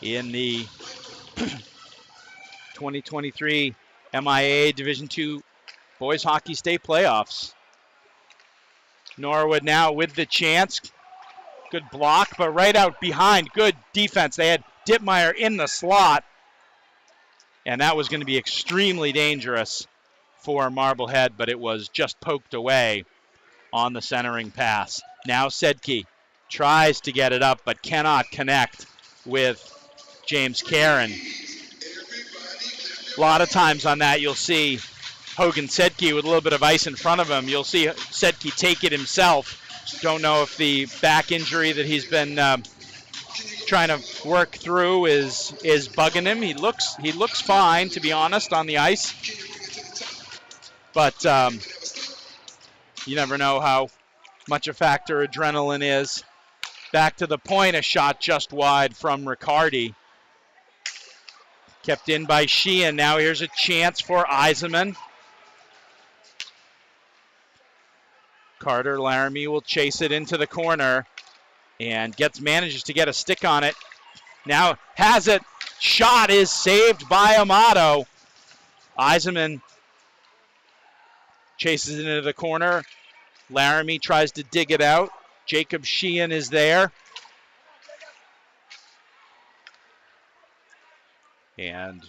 in the 2023 MIAA Division II Boys Hockey State Playoffs. Norwood now with the chance. Good block, but right out behind. Good defense. They had Dittmeyer in the slot, and that was going to be extremely dangerous for Marblehead, but it was just poked away on the centering pass. Now Sedke tries to get it up, but cannot connect with James Karen. A lot of times on that, you'll see Hogan Sedke with a little bit of ice in front of him. You'll see Sedke take it himself. Don't know if the back injury that he's been trying to work through is bugging him. He looks fine, to be honest, on the ice. But you never know how much a factor adrenaline is. Back to the point, a shot just wide from Riccardi. Kept in by Sheehan. Now here's a chance for Eisenman. Carter Laramie will chase it into the corner and manages to get a stick on it. Now has it. Shot is saved by Amato. Eisenman chases it into the corner. Laramie tries to dig it out. Jacob Sheehan is there. And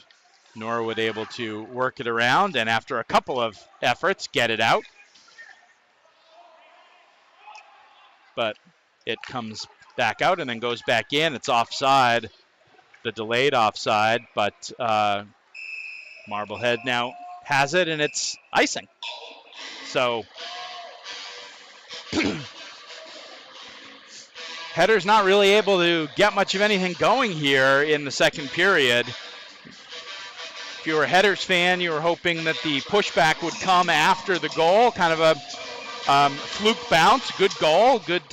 Norwood able to work it around, and after a couple of efforts, get it out. But it comes back out and then goes back in. It's offside, the delayed offside, but Marblehead now has it, and it's icing. So Header's not really able to get much of anything going here in the second period. If you were a Headers fan, you were hoping that the pushback would come after the goal, kind of a fluke bounce. Good goal, good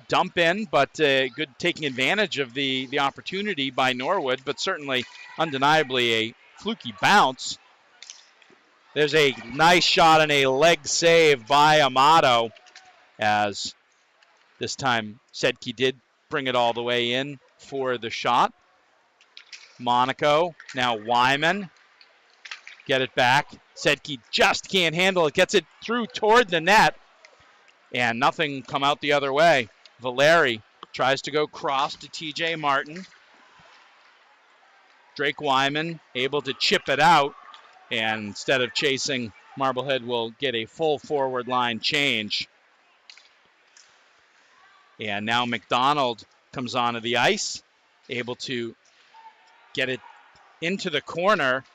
dump in, but good taking advantage of the opportunity by Norwood, but certainly undeniably a fluky bounce. There's a nice shot and a leg save by Amato, as this time Sedke did bring it all the way in for the shot. Monaco, now Wyman, get it back. Sedke just can't handle it, gets it through toward the net, and nothing come out the other way. Valeri tries to go cross to TJ Martin. Drake Wyman able to chip it out, and instead of chasing, Marblehead will get a full forward line change. And now McDonald comes onto the ice, able to get it into the corner.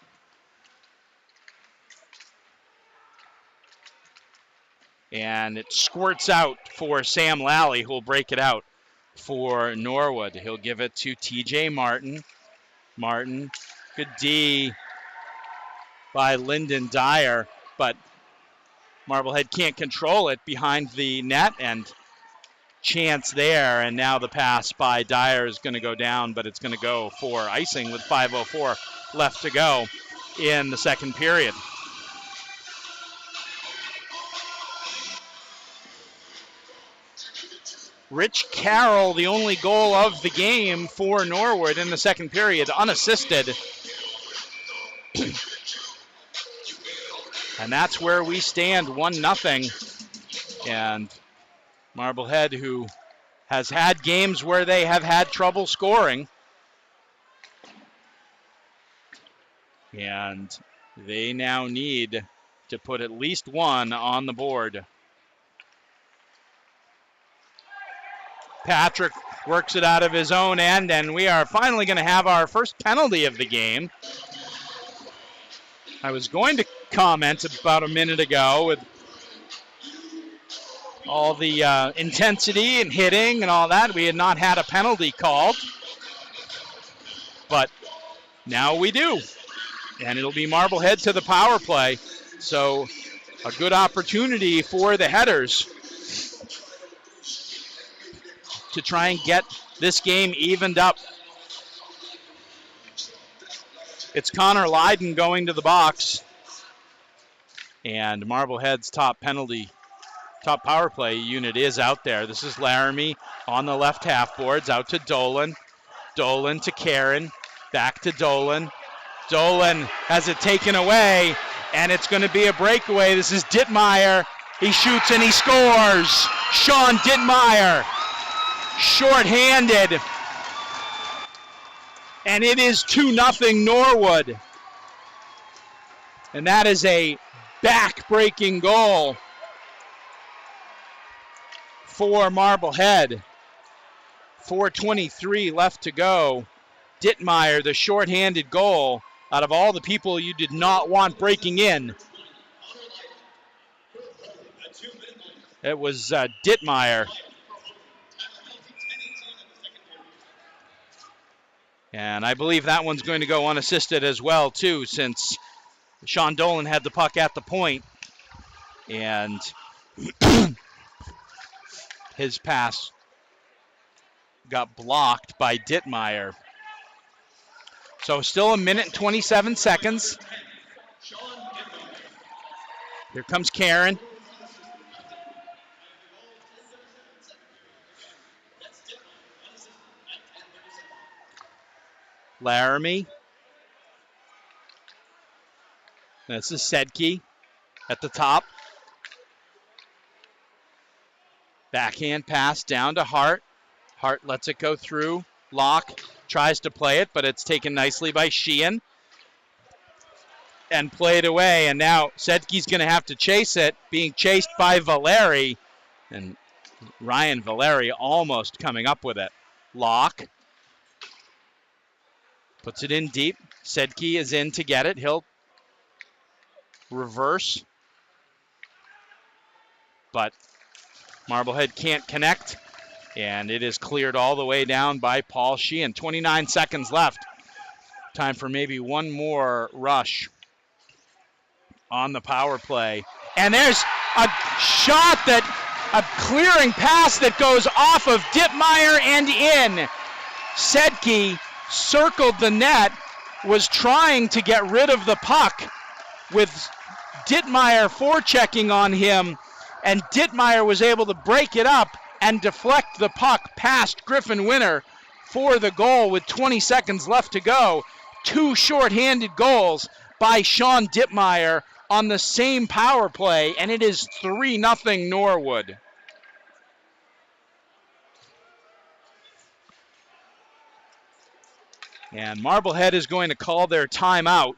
And it squirts out for Sam Lally, who will break it out for Norwood. He'll give it to TJ Martin. Martin, good D by Lyndon Dyer, but Marblehead can't control it behind the net, and chance there, and now the pass by Dyer is going to go down, but it's going to go for icing with 5:04 left to go in the second period. Rich Carroll, the only goal of the game for Norwood in the second period, unassisted. And that's where we stand, 1-0. And Marblehead, who has had games where they have had trouble scoring, and they now need to put at least one on the board. Patrick works it out of his own end, and we are finally going to have our first penalty of the game. I was going to comment about a minute ago with all the intensity and hitting and all that. We had not had a penalty called, but now we do. And it'll be Marblehead to the power play. So a good opportunity for the Headers to try and get this game evened up. It's Connor Lydon going to the box. And Marblehead's top power play unit is out there. This is Laramie on the left half boards, out to Dolan. Dolan to Karen, back to Dolan. Dolan has it taken away, and it's going to be a breakaway. This is Dittmeyer. He shoots and he scores. Sean Dittmeyer, short-handed. And it is 2-0 Norwood. And that is a back-breaking goal for Marblehead. 4:23 left to go. Dittmeyer, the short-handed goal, out of all the people you did not want breaking in. It was Dittmeyer. And I believe that one's going to go unassisted as well, too, since Sean Dolan had the puck at the point, and his pass got blocked by Dittmeyer. So still 1 minute and 27 seconds. Here comes Karen. Laramie. This is Sedke at the top. Backhand pass down to Hart. Hart lets it go through. Locke tries to play it, but it's taken nicely by Sheehan. And played away, and now Sedke's going to have to chase it, being chased by Valeri. And Ryan Valeri almost coming up with it. Locke puts it in deep. Sedke is in to get it. He'll reverse. But Marblehead can't connect. And it is cleared all the way down by Paul Sheehan. 29 seconds left. Time for maybe one more rush on the power play. And there's a shot a clearing pass that goes off of Dittmeyer and in. Sedke circled the net, was trying to get rid of the puck with Dittmeyer forechecking on him, and Dittmeyer was able to break it up and deflect the puck past Griffin Winter for the goal with 20 seconds left to go. Two shorthanded goals by Sean Dittmeyer on the same power play, and it is 3-0 Norwood. And Marblehead is going to call their timeout.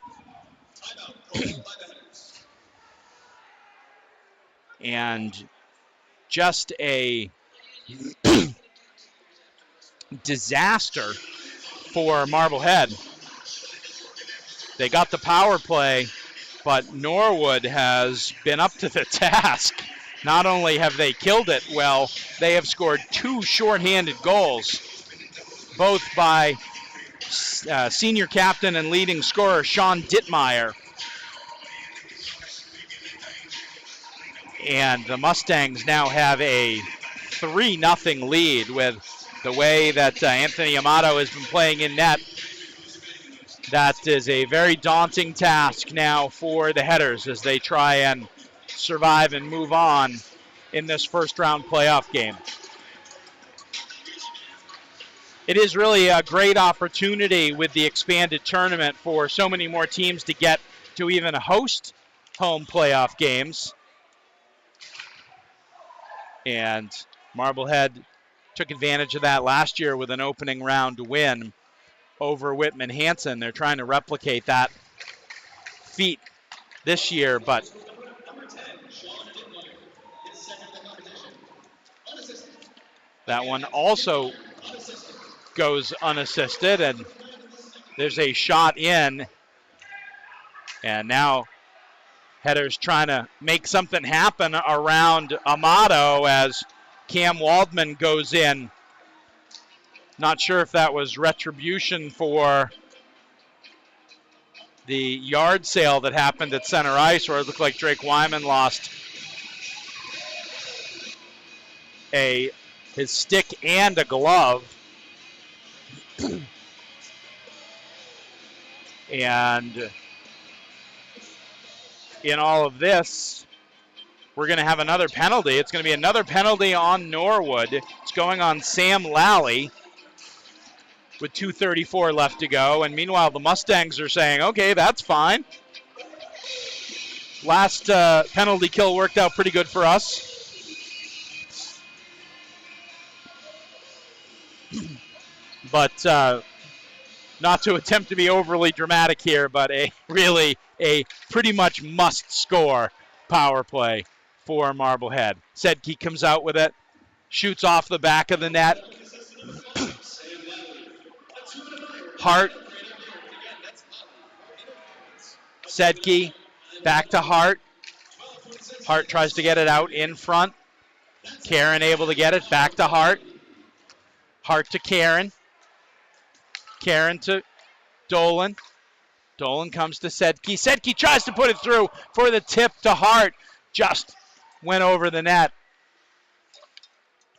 And just a disaster for Marblehead. They got the power play, but Norwood has been up to the task. Not only have they killed it well, they have scored two shorthanded goals, both by senior captain and leading scorer Sean Dittmeyer. And the Mustangs now have a 3-0 lead with the way that Anthony Amato has been playing in net. That is a very daunting task now for the Headers as they try and survive and move on in this first round playoff game. It is really a great opportunity with the expanded tournament for so many more teams to get to even host home playoff games. And Marblehead took advantage of that last year with an opening round win over Whitman Hanson. They're trying to replicate that feat this year, but that one also goes unassisted, and there's a shot in, and now Headers trying to make something happen around Amato as Cam Waldman goes in. Not sure if that was retribution for the yard sale that happened at center ice, or it looked like Drake Wyman lost his stick and a glove. And in all of this, we're going to have another penalty. It's going to be another penalty on Norwood. It's going on Sam Lally with 2:34 left to go. And meanwhile, the Mustangs are saying, okay, that's fine. Last penalty kill worked out pretty good for us. But not to attempt to be overly dramatic here, but a pretty much must-score power play for Marblehead. Sedke comes out with it, shoots off the back of the net. Hart. Sedke back to Hart. Hart tries to get it out in front. Karen able to get it back to Hart. Hart to Karen. Karen to Dolan. Dolan comes to Sedke. Sedke tries to put it through for the tip to Hart. Just went over the net.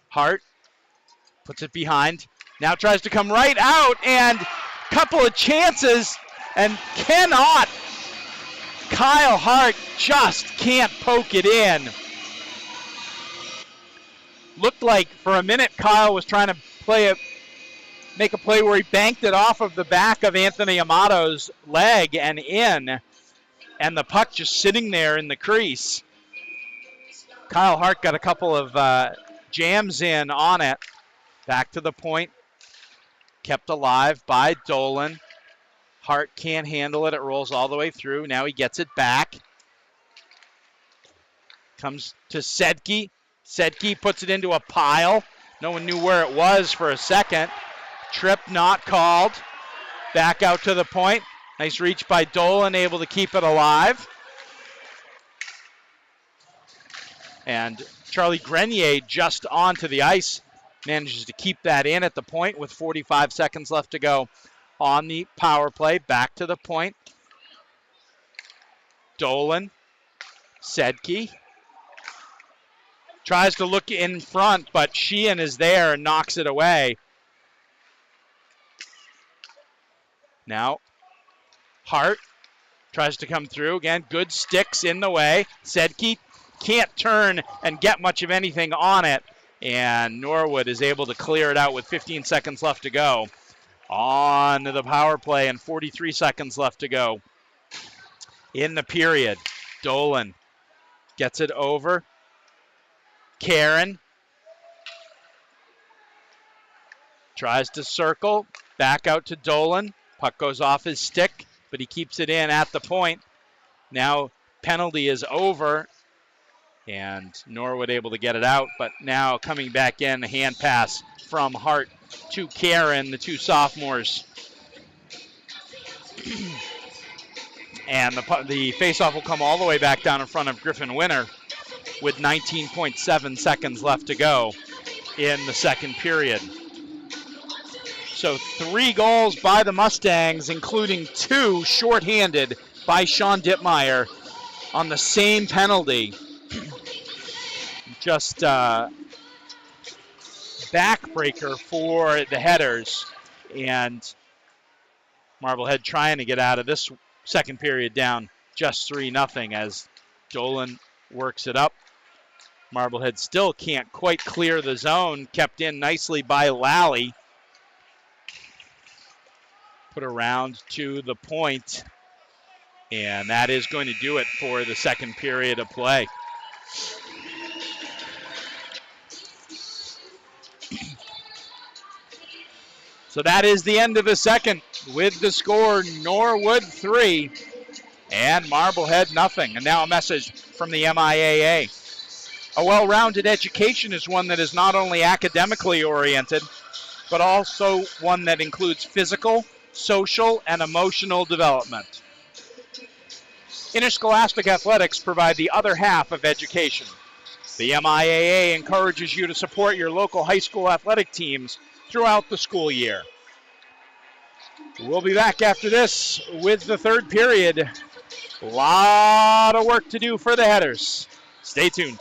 Hart puts it behind. Now tries to come right out, and couple of chances and cannot. Kyle Hart just can't poke it in. Looked like for a minute Kyle was trying to make a play where he banked it off of the back of Anthony Amato's leg and in, and the puck just sitting there in the crease. Kyle Hart got a couple of jams in on it. Back to the point. Kept alive by Dolan. Hart can't handle it. It rolls all the way through. Now he gets it back. Comes to Sedke. Sedke puts it into a pile. No one knew where it was for a second. Trip not called. Back out to the point. Nice reach by Dolan, able to keep it alive. And Charlie Grenier just onto the ice. Manages to keep that in at the point with 45 seconds left to go on the power play. Back to the point. Dolan. Sedke. Tries to look in front, but Sheehan is there and knocks it away. Now, Hart tries to come through. Again, good sticks in the way. Sedke can't turn and get much of anything on it. And Norwood is able to clear it out with 15 seconds left to go. On the power play and 43 seconds left to go in the period. Dolan gets it over. Karen tries to circle. Back out to Dolan. Puck goes off his stick, but he keeps it in at the point. Now penalty is over. And Norwood able to get it out, but now coming back in, the hand pass from Hart to Karen, the two sophomores. And the faceoff will come all the way back down in front of Griffin Winter with 19.7 seconds left to go in the second period. So 3 goals by the Mustangs, including 2 shorthanded by Sean Dittmeyer on the same penalty. Just backbreaker for the headers, and Marblehead trying to get out of this second period down just 3-0 as Dolan works it up. Marblehead still can't quite clear the zone, kept in nicely by Lally. Put around to the point, and that is going to do it for the second period of play. So that is the end of the second with the score Norwood 3 and Marblehead 0. And now a message from the MIAA. A well-rounded education is one that is not only academically oriented, but also one that includes physical, social, and emotional development. Interscholastic athletics provide the other half of education. The MIAA encourages you to support your local high school athletic teams throughout the school year. We'll be back after this with the third period. A lot of work to do for the headers. Stay tuned.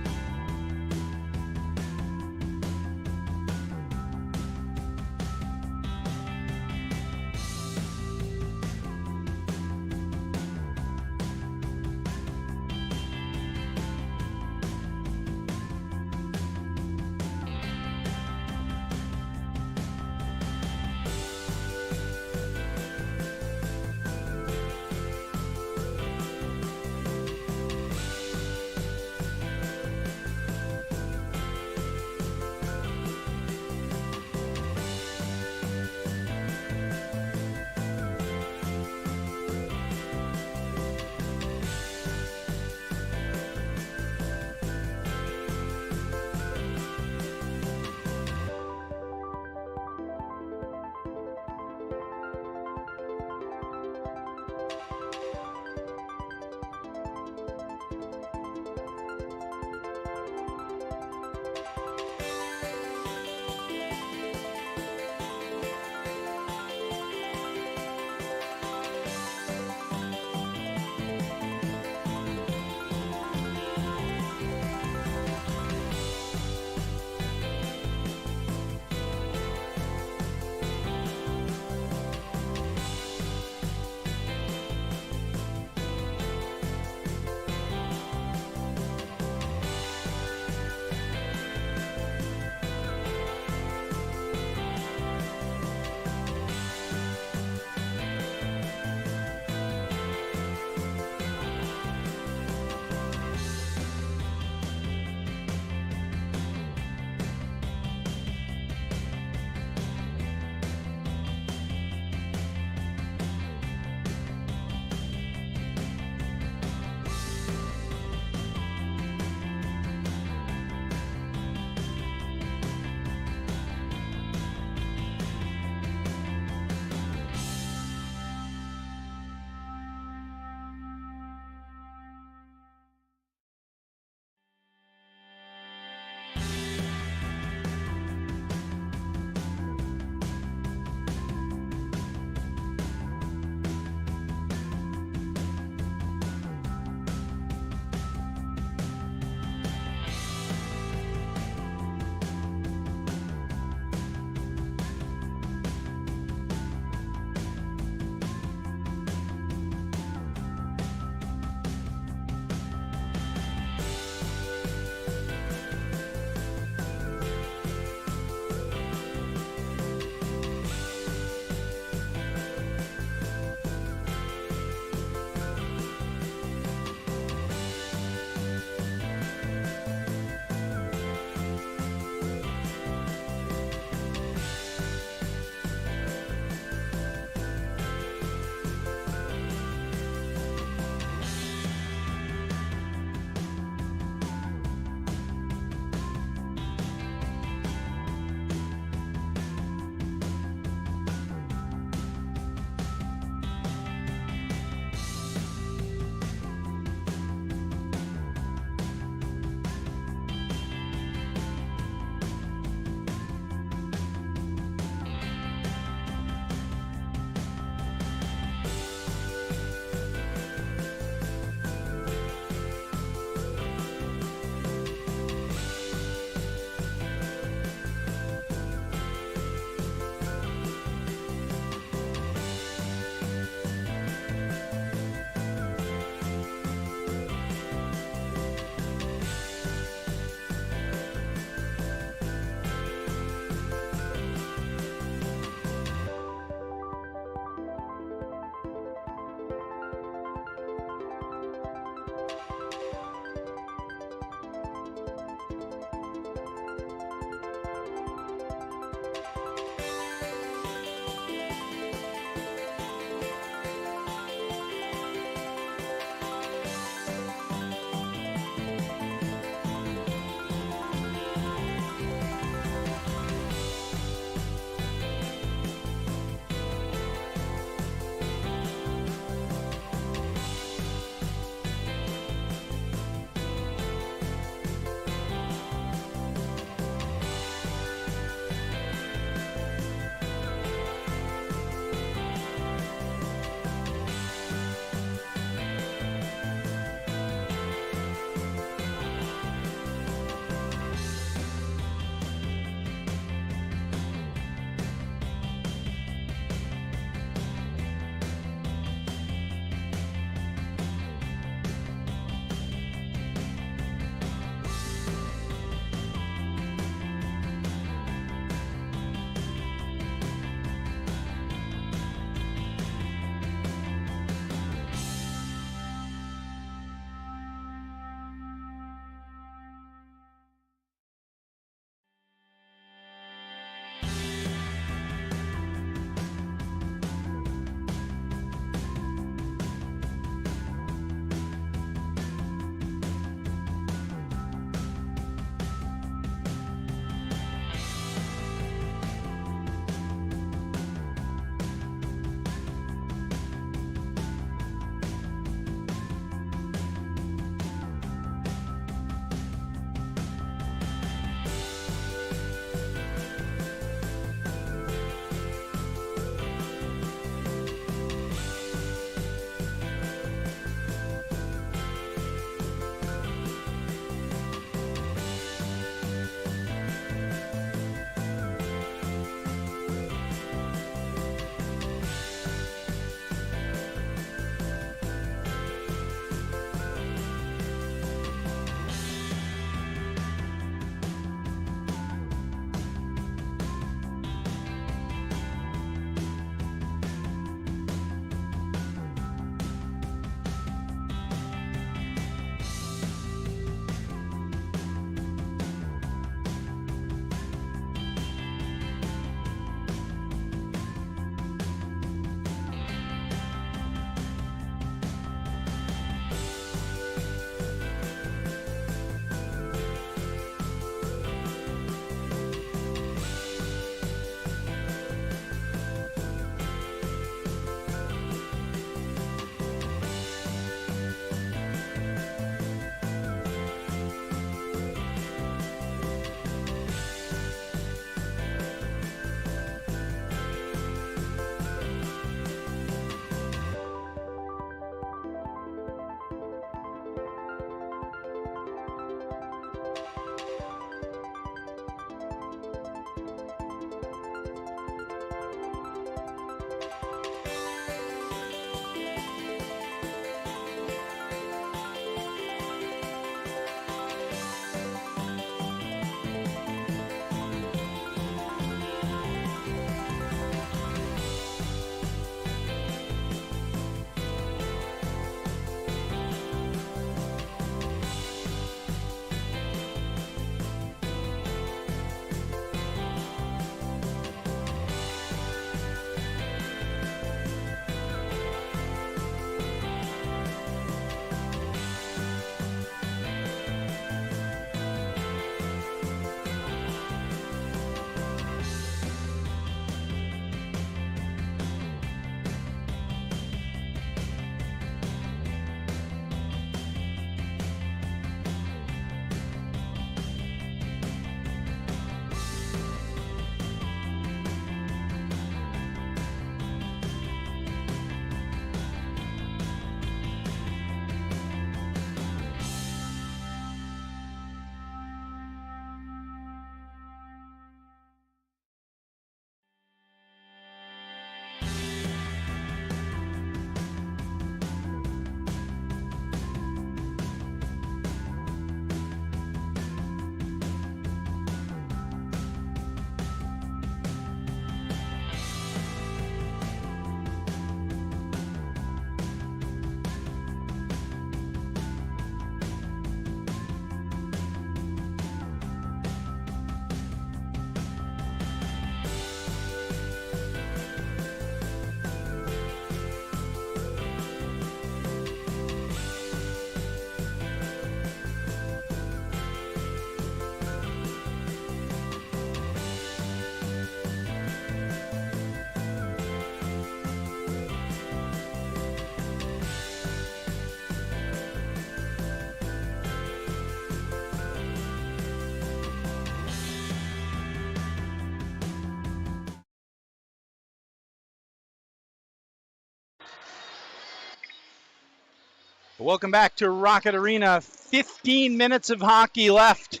Welcome back to Rockett Arena. 15 minutes of hockey left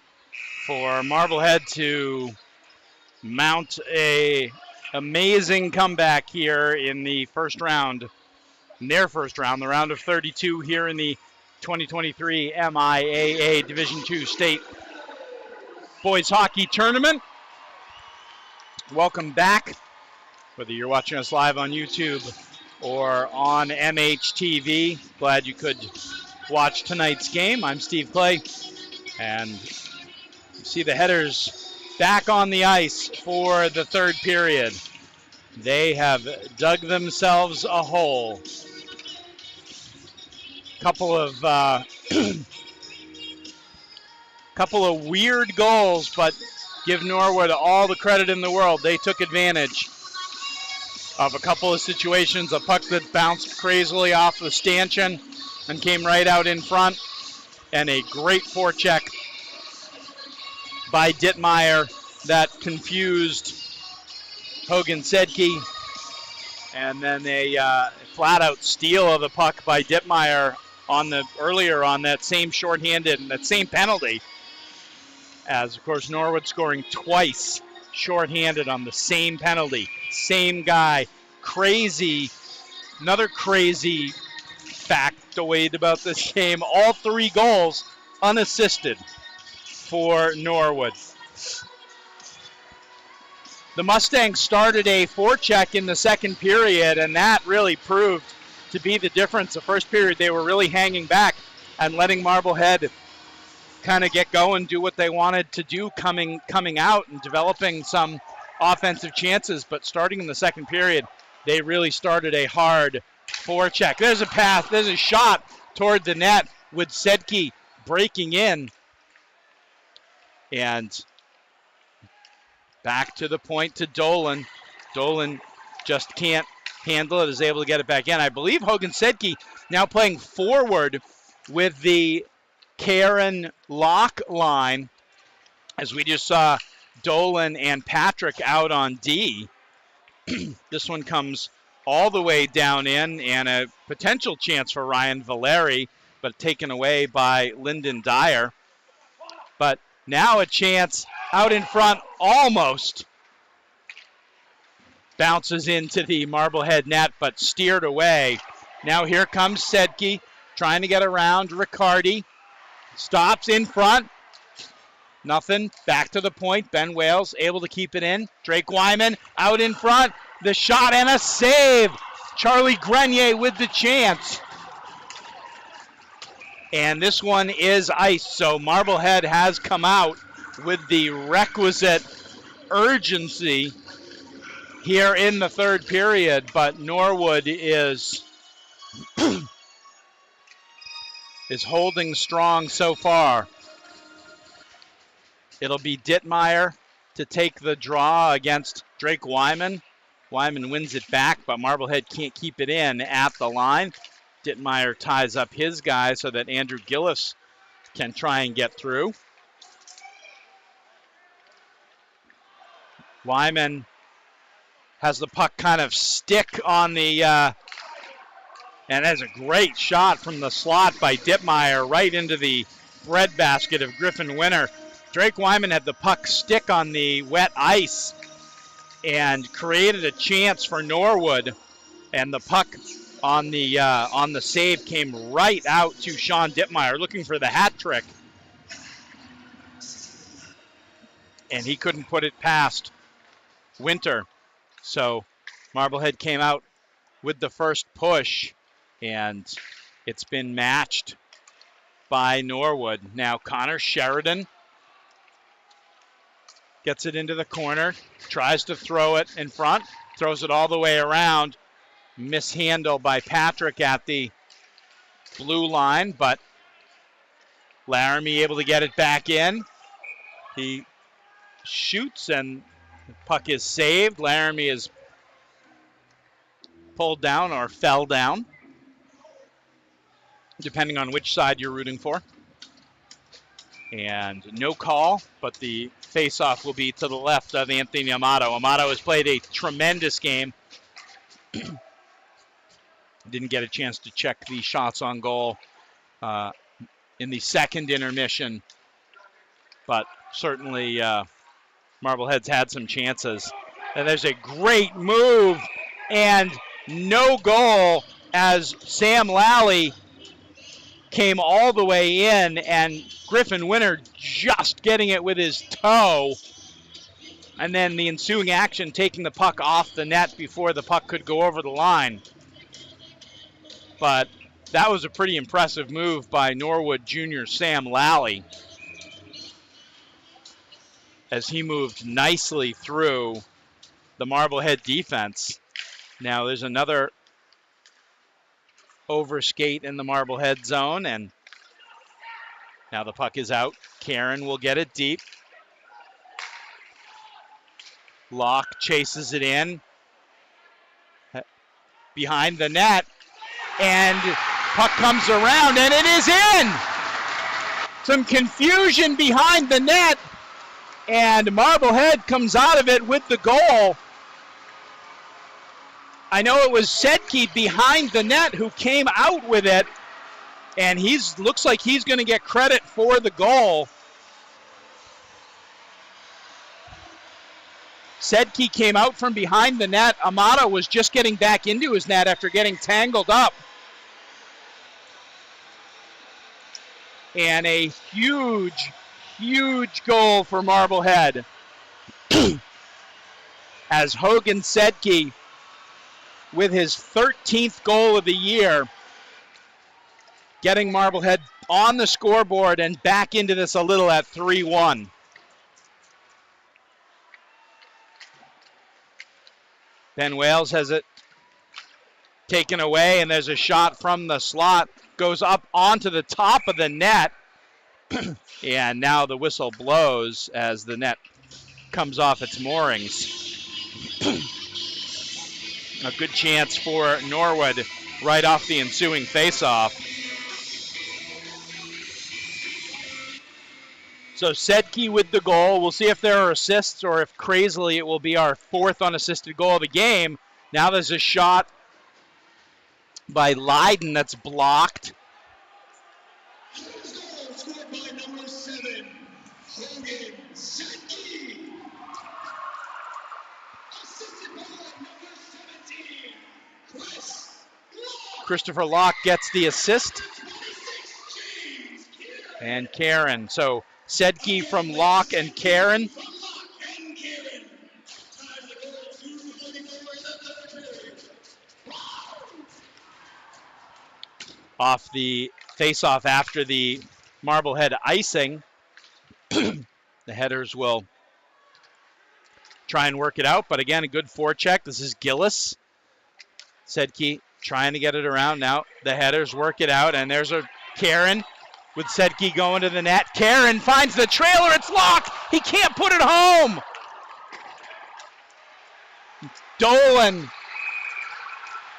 for Marblehead to mount a amazing comeback here in the first round, their first round, the round of 32 here in the 2023 MIAA Division II State Boys Hockey Tournament. Welcome back, whether you're watching us live on YouTube or on MHTV. Glad you could watch tonight's game. I'm Steve Clay, and you see the Headers back on the ice for the third period. They have dug themselves a hole. Couple of weird goals, but give Norwood all the credit in the world. They took advantage of a couple of situations, a puck that bounced crazily off the stanchion and came right out in front, and a great forecheck by Dittmeyer that confused Hogan Sedke, and then a flat-out steal of the puck by Dittmeyer earlier on that same shorthanded and that same penalty, as of course Norwood scoring twice shorthanded on the same penalty, same guy. Another crazy factoid about this game, all three goals unassisted for Norwood. The Mustangs started a forecheck in the second period, and that really proved to be the difference. The first period, they were really hanging back and letting Marblehead kind of get going, do what they wanted to do coming out and developing some offensive chances. But starting in the second period, they really started a hard forecheck. There's a pass, there's a shot toward the net with Sedke breaking in. And back to the point to Dolan. Dolan just can't handle it, is able to get it back in. I believe Hogan Sedke now playing forward with the Karen Locke line, as we just saw Dolan and Patrick out on D. This one comes all the way down in, and a potential chance for Ryan Valeri, but taken away by Lyndon Dyer. But now a chance out in front, almost bounces into the Marblehead net, but steered away. Now here comes Sedke, trying to get around Riccardi. Stops in front. Nothing. Back to the point. Ben Wales able to keep it in. Drake Wyman out in front. The shot and a save. Charlie Grenier with the chance. And this one is iced. So Marblehead has come out with the requisite urgency here in the third period, but Norwood is holding strong so far. It'll be Dittmeyer to take the draw against Drake Wyman. Wyman wins it back, but Marblehead can't keep it in at the line. Dittmeyer ties up his guy so that Andrew Gillis can try and get through. Wyman has the puck kind of stick on the, and has a great shot from the slot by Dittmeyer right into the breadbasket of Griffin Winter. Drake Wyman had the puck stick on the wet ice and created a chance for Norwood, and the puck on the save came right out to Sean Dittmeyer looking for the hat trick, and he couldn't put it past Winter. So Marblehead came out with the first push, and it's been matched by Norwood. Now Connor Sheridan gets it into the corner, tries to throw it in front, throws it all the way around. Mishandle by Patrick at the blue line, but Laramie able to get it back in. He shoots and the puck is saved. Laramie is pulled down or fell down, depending on which side you're rooting for. And no call, but the face-off will be to the left of Anthony Amato. Amato has played a tremendous game. Didn't get a chance to check the shots on goal in the second intermission. But certainly Marblehead's had some chances. And there's a great move and no goal as Sam Lally came all the way in, and Griffin Winter just getting it with his toe. And then the ensuing action taking the puck off the net before the puck could go over the line. But that was a pretty impressive move by Norwood junior Sam Lally as he moved nicely through the Marblehead defense. Now there's another overskate in the Marblehead zone, and now the puck is out. Karen will get it deep. Locke chases it in behind the net, and puck comes around, and it is in! Some confusion behind the net, and Marblehead comes out of it with the goal. I know it was Sedke behind the net who came out with it, and looks like he's going to get credit for the goal. Sedke came out from behind the net. Amata was just getting back into his net after getting tangled up. And a huge, huge goal for Marblehead. As Hogan Sedke, with his 13th goal of the year, getting Marblehead on the scoreboard and back into this a little at 3-1. Ben Wales has it taken away, and there's a shot from the slot. Goes up onto the top of the net. And now the whistle blows as the net comes off its moorings. A good chance for Norwood right off the ensuing faceoff. So Sedke with the goal. We'll see if there are assists or if crazily it will be our fourth unassisted goal of the game. Now there's a shot by Leiden that's blocked. Scored by number 7, Hogan Sedke. Assisted by number 17, Christopher Locke gets the assist. And Karen. So Sedke from Locke and Karen. Off the face-off after the Marblehead icing. The headers will try and work it out, but again, a good forecheck. This is Gillis. Sedke trying to get it around. Now the headers work it out, and there's a Karen with Sedke going to the net. Karen finds the trailer. It's Locke. He can't put it home. Dolan.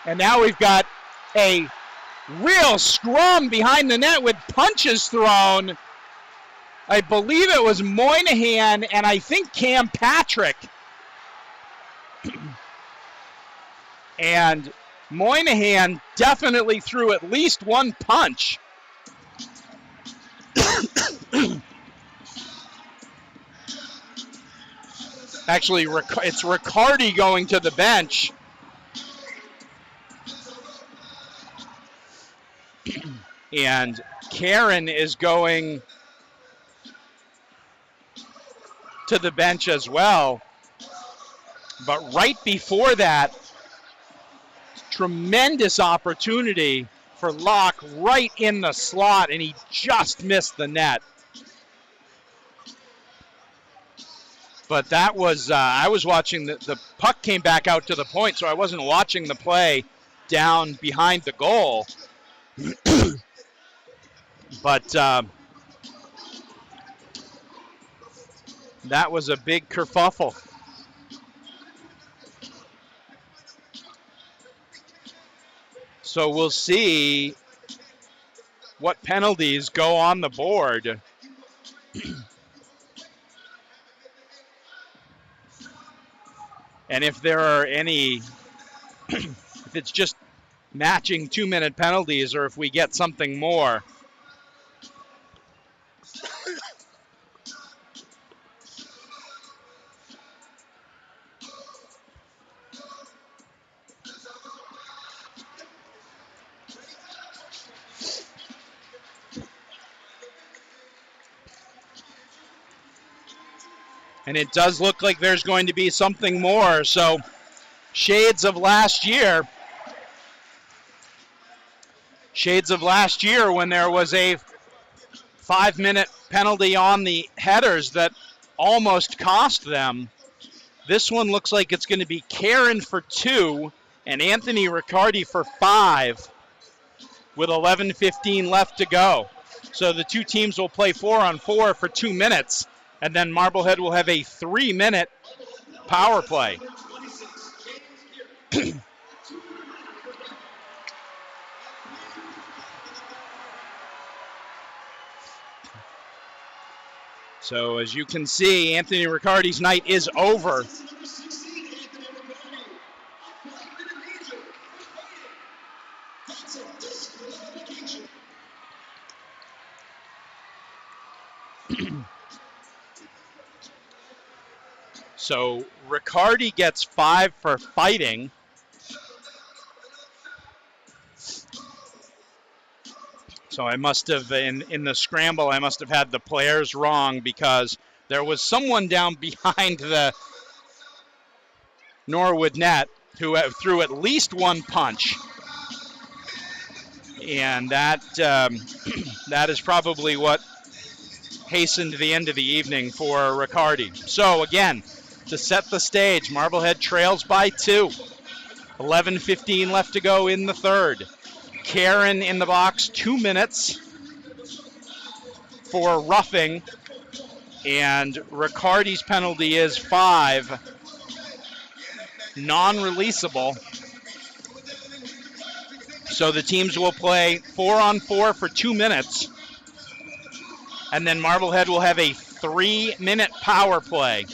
And now we've got a real scrum behind the net with punches thrown. I believe it was Moynihan and I think Cam Patrick. And Moynihan definitely threw at least one punch. Actually, it's Riccardi going to the bench. And Karen is going to the bench as well. But right before that, tremendous opportunity for Locke right in the slot, and he just missed the net. But that was, I was watching, the puck came back out to the point, so I wasn't watching the play down behind the goal. But that was a big kerfuffle. So we'll see what penalties go on the board. And if there are any, if it's just matching 2-minute penalties or if we get something more. And it does look like there's going to be something more. So shades of last year when there was a 5-minute penalty on the headers that almost cost them. This one looks like it's going to be Karen for 2 and Anthony Riccardi for 5 with 11:15 left to go. So the two teams will play 4-on-4 for 2 minutes, and then Marblehead will have a 3-minute power play. So as you can see, Anthony Riccardi's night is over. So Riccardi gets 5 for fighting. So I must have, in the scramble, I must have had the players wrong because there was someone down behind the Norwood net who threw at least one punch. And that that is probably what hastened the end of the evening for Riccardi. So again, to set the stage, Marblehead trails by 2. 11:15 left to go in the third. Karen in the box, 2 minutes for roughing, and Riccardi's penalty is 5, non-releasable. So the teams will play 4-on-4 for 2 minutes, and then Marblehead will have a 3-minute power play.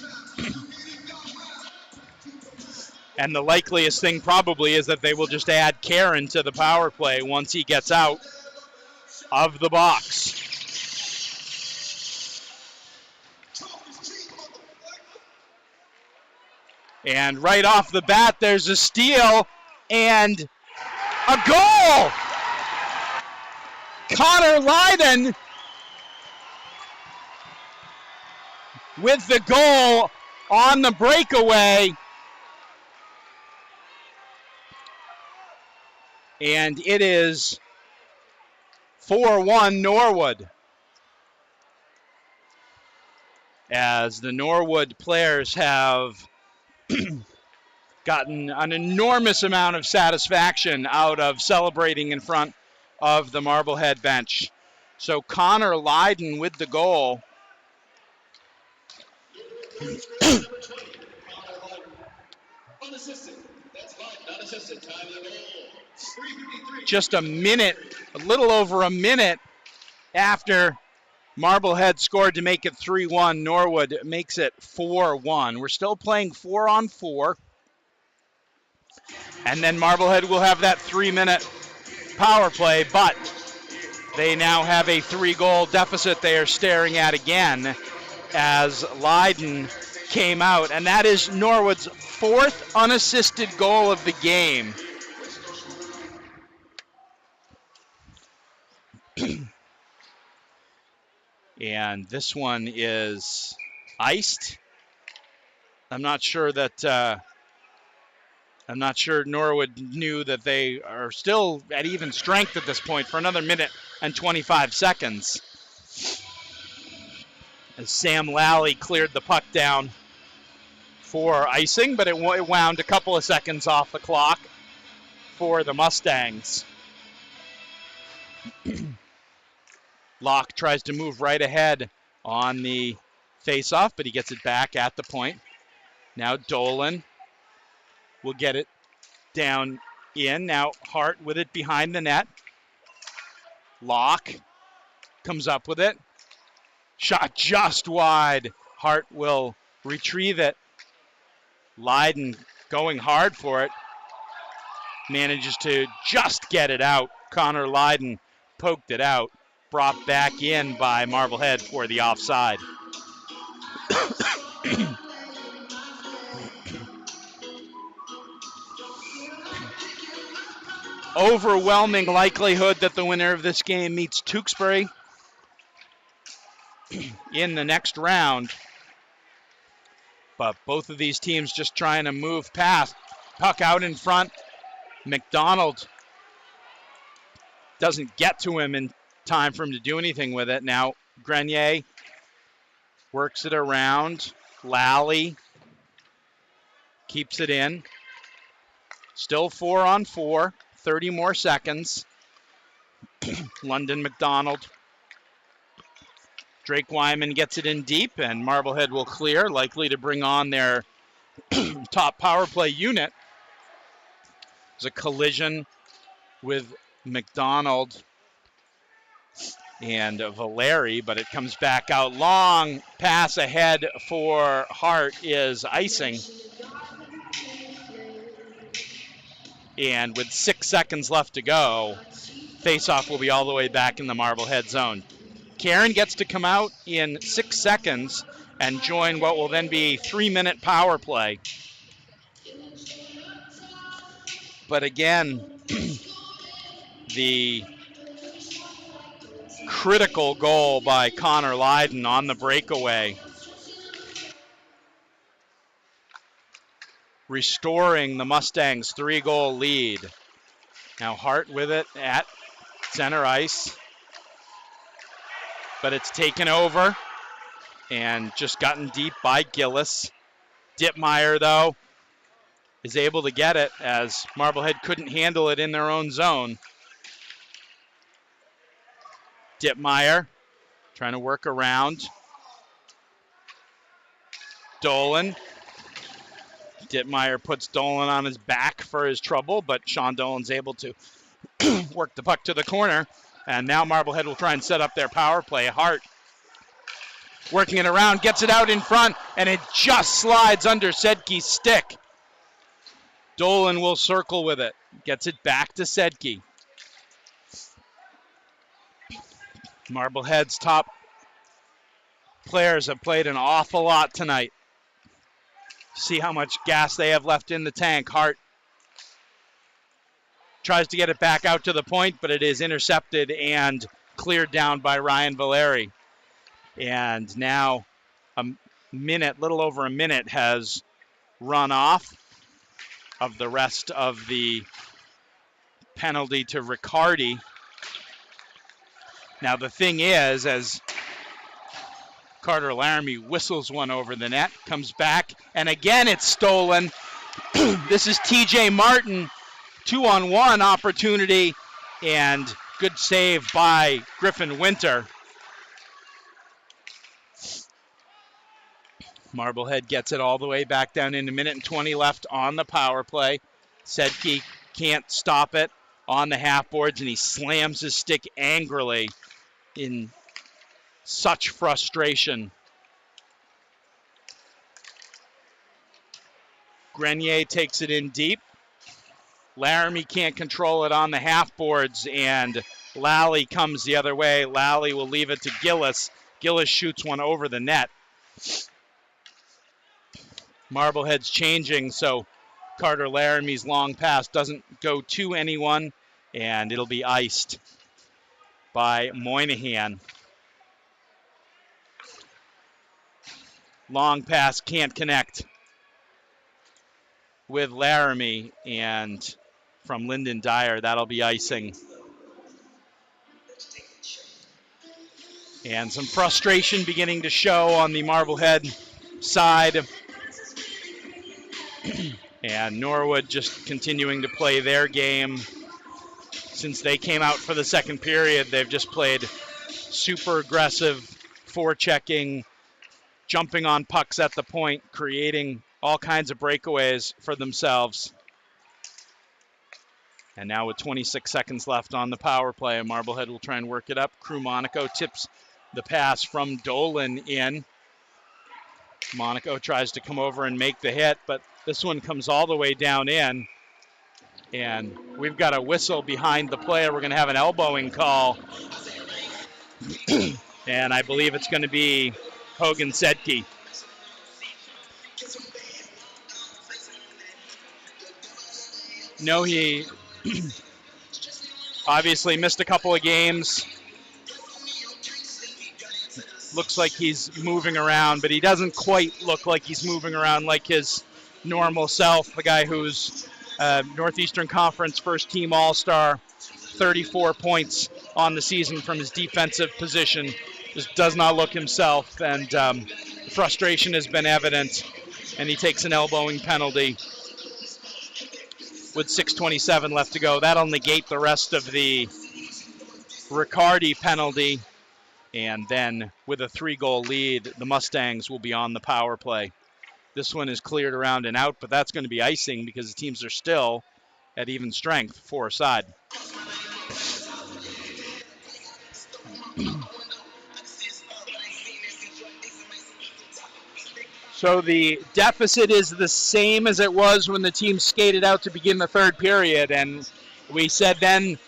And the likeliest thing probably is that they will just add Karen to the power play once he gets out of the box. And right off the bat, there's a steal and a goal! Connor Lydon with the goal on the breakaway. And it is 4-1 Norwood. As the Norwood players have gotten an enormous amount of satisfaction out of celebrating in front of the Marblehead bench. So Connor Lydon with the goal. Just a little over a minute after Marblehead scored to make it 3-1, Norwood makes it 4-1. We're still playing 4-on-4. And then Marblehead will have that 3-minute power play, but they now have a 3-goal deficit they are staring at again as Lydon came out. And that is Norwood's 4th unassisted goal of the game. And this one is iced. I'm not sure Norwood knew that they are still at even strength at this point for another minute and 25 seconds. As Sam Lally cleared the puck down for icing, but it wound a couple of seconds off the clock for the Mustangs. Locke tries to move right ahead on the face-off, but he gets it back at the point. Now Dolan will get it down in. Now Hart with it behind the net. Locke comes up with it. Shot just wide. Hart will retrieve it. Lydon going hard for it. Manages to just get it out. Connor Lydon poked it out. Brought back in by Marblehead for the offside. Overwhelming likelihood that the winner of this game meets Tewksbury in the next round. But both of these teams just trying to move past. Puck out in front. McDonald doesn't get to him in time for him to do anything with it. Now Grenier works it around. Lally keeps it in. Still 4-on-4. 30 more seconds. London McDonald. Drake Wyman gets it in deep, and Marblehead will clear, likely to bring on their top power play unit. There's a collision with McDonald and Valeri, but it comes back out. Long pass ahead for Hart is icing. And with 6 seconds left to go, faceoff will be all the way back in the Marblehead zone. Karen gets to come out in 6 seconds and join what will then be a 3-minute power play. But again, the critical goal by Connor Lydon on the breakaway, restoring the Mustangs' 3-goal lead. Now Hart with it at center ice, but it's taken over and just gotten deep by Gillis. Dittmeyer, though, is able to get it as Marblehead couldn't handle it in their own zone. Dittmeyer trying to work around. Dolan. Dittmeyer puts Dolan on his back for his trouble, but Sean Dolan's able to work the puck to the corner. And now Marblehead will try and set up their power play. Hart working it around, gets it out in front, and it just slides under Sedke's stick. Dolan will circle with it. Gets it back to Sedke. Marblehead's top players have played an awful lot tonight. See how much gas they have left in the tank. Hart tries to get it back out to the point, but it is intercepted and cleared down by Ryan Valeri. And now little over a minute has run off of the rest of the penalty to Riccardi. Now the thing is, as Carter Laramie whistles one over the net, comes back, and again it's stolen. This is TJ Martin, 2-on-1 opportunity, and good save by Griffin Winter. Marblehead gets it all the way back down in a minute and 20 left on the power play. Sedke can't stop it on the half boards, and he slams his stick angrily in such frustration. Grenier takes it in deep. Laramie can't control it on the half boards, and Lally comes the other way. Lally will leave it to Gillis. Gillis shoots one over the net. Marblehead's changing, so Carter Laramie's long pass doesn't go to anyone, and it'll be iced by Moynihan. Long pass can't connect with Laramie, and from Lyndon Dyer, that'll be icing. And some frustration beginning to show on the Marblehead side. And Norwood just continuing to play their game. Since they came out for the second period, they've just played super aggressive, forechecking, jumping on pucks at the point, creating all kinds of breakaways for themselves. And now with 26 seconds left on the power play, Marblehead will try and work it up. Crew Monaco tips the pass from Dolan in. Monaco tries to come over and make the hit, but this one comes all the way down in. And we've got a whistle behind the player. We're going to have an elbowing call. And I believe it's going to be Hogan Sedke. No, he obviously missed a couple of games. looks like he's moving around, but he doesn't quite look like he's moving around like his normal self. The guy who's Northeastern Conference first team All-Star, 34 points on the season from his defensive position, just does not look himself, and frustration has been evident, and he takes an elbowing penalty with 6:27 left to go. That'll negate the rest of the Riccardi penalty, and then with a 3-goal lead, the Mustangs will be on the power play. This one is cleared around and out, but that's going to be icing because the teams are still at even strength, for a side. So the deficit is the same as it was when the team skated out to begin the third period, and we said then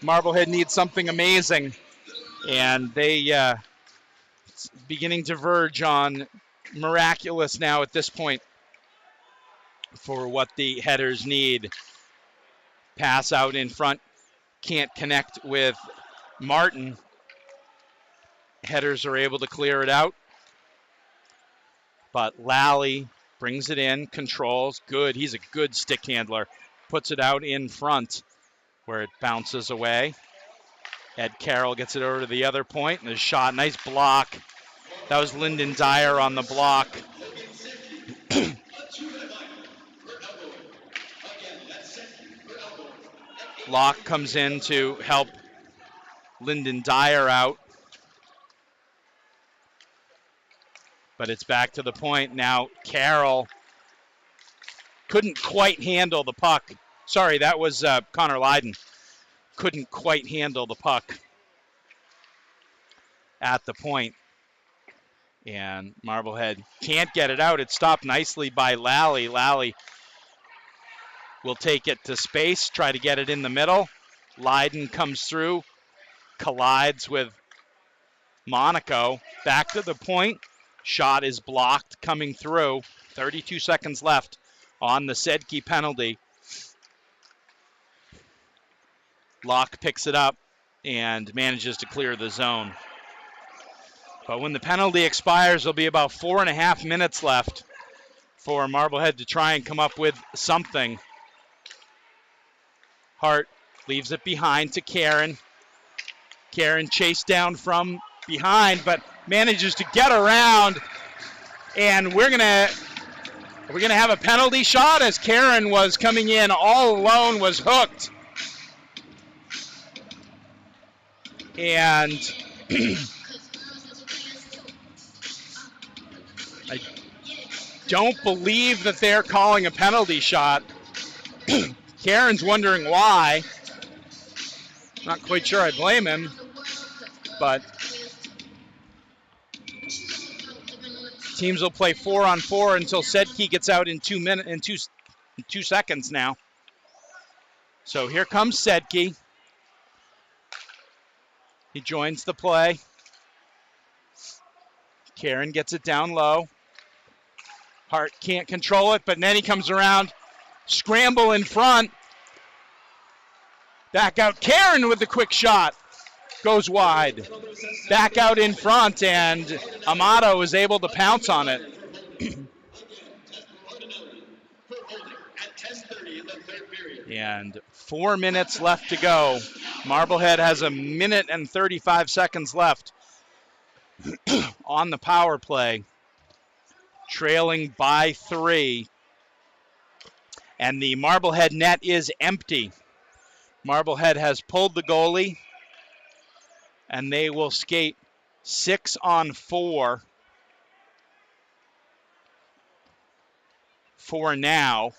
Marblehead needs something amazing, and they beginning to verge on miraculous now at this point for what the headers need. Pass out in front, can't connect with Martin. Headers are able to clear it out, but Lally brings it in, controls, good. He's a good stick handler. Puts it out in front where it bounces away. Ed Carroll gets it over to the other point, and a shot, nice block. That was Lyndon Dyer on the block. Locke comes in to help Lyndon Dyer out. But it's back to the point now. Carroll couldn't quite handle the puck. Sorry, that was Connor Lydon. Couldn't quite handle the puck at the point. And Marblehead can't get it out. It's stopped nicely by Lally. Lally will take it to space, try to get it in the middle. Lydon comes through, collides with Monaco. Back to the point. Shot is blocked coming through. 32 seconds left on the Sedke penalty. Locke picks it up and manages to clear the zone. But when the penalty expires, there'll be about 4.5 minutes left for Marblehead to try and come up with something. Hart leaves it behind to Karen. Karen chased down from behind, but manages to get around. And we're gonna have a penalty shot as Karen was coming in all alone, was hooked. And I don't believe that they're calling a penalty shot. Karen's wondering why. Not quite sure I blame him, but teams will play 4-on-4 until Sedke gets out in 2 seconds now. So here comes Sedke. He joins the play. Karen gets it down low. Hart can't control it, but then he comes around. Scramble in front. Back out. Karen with the quick shot. Goes wide. Back out in front, and Amato is able to pounce on it. And 4 minutes left to go. Marblehead has 1 minute and 35 seconds left on the power play. Trailing by 3. And the Marblehead net is empty. Marblehead has pulled the goalie, and they will skate 6-on-4 for now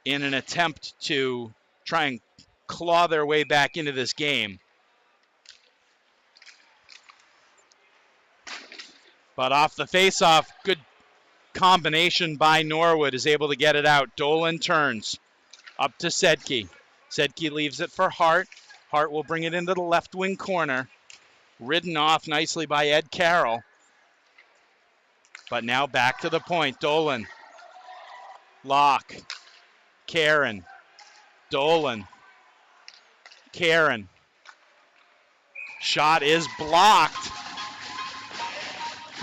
in an attempt to try and claw their way back into this game. But off the face-off, good combination by Norwood, is able to get it out. Dolan turns up to Sedke. Sedke leaves it for Hart. Hart will bring it into the left wing corner. Ridden off nicely by Ed Carroll. But now back to the point. Dolan. Locke. Karen. Dolan. Karen. Shot is blocked.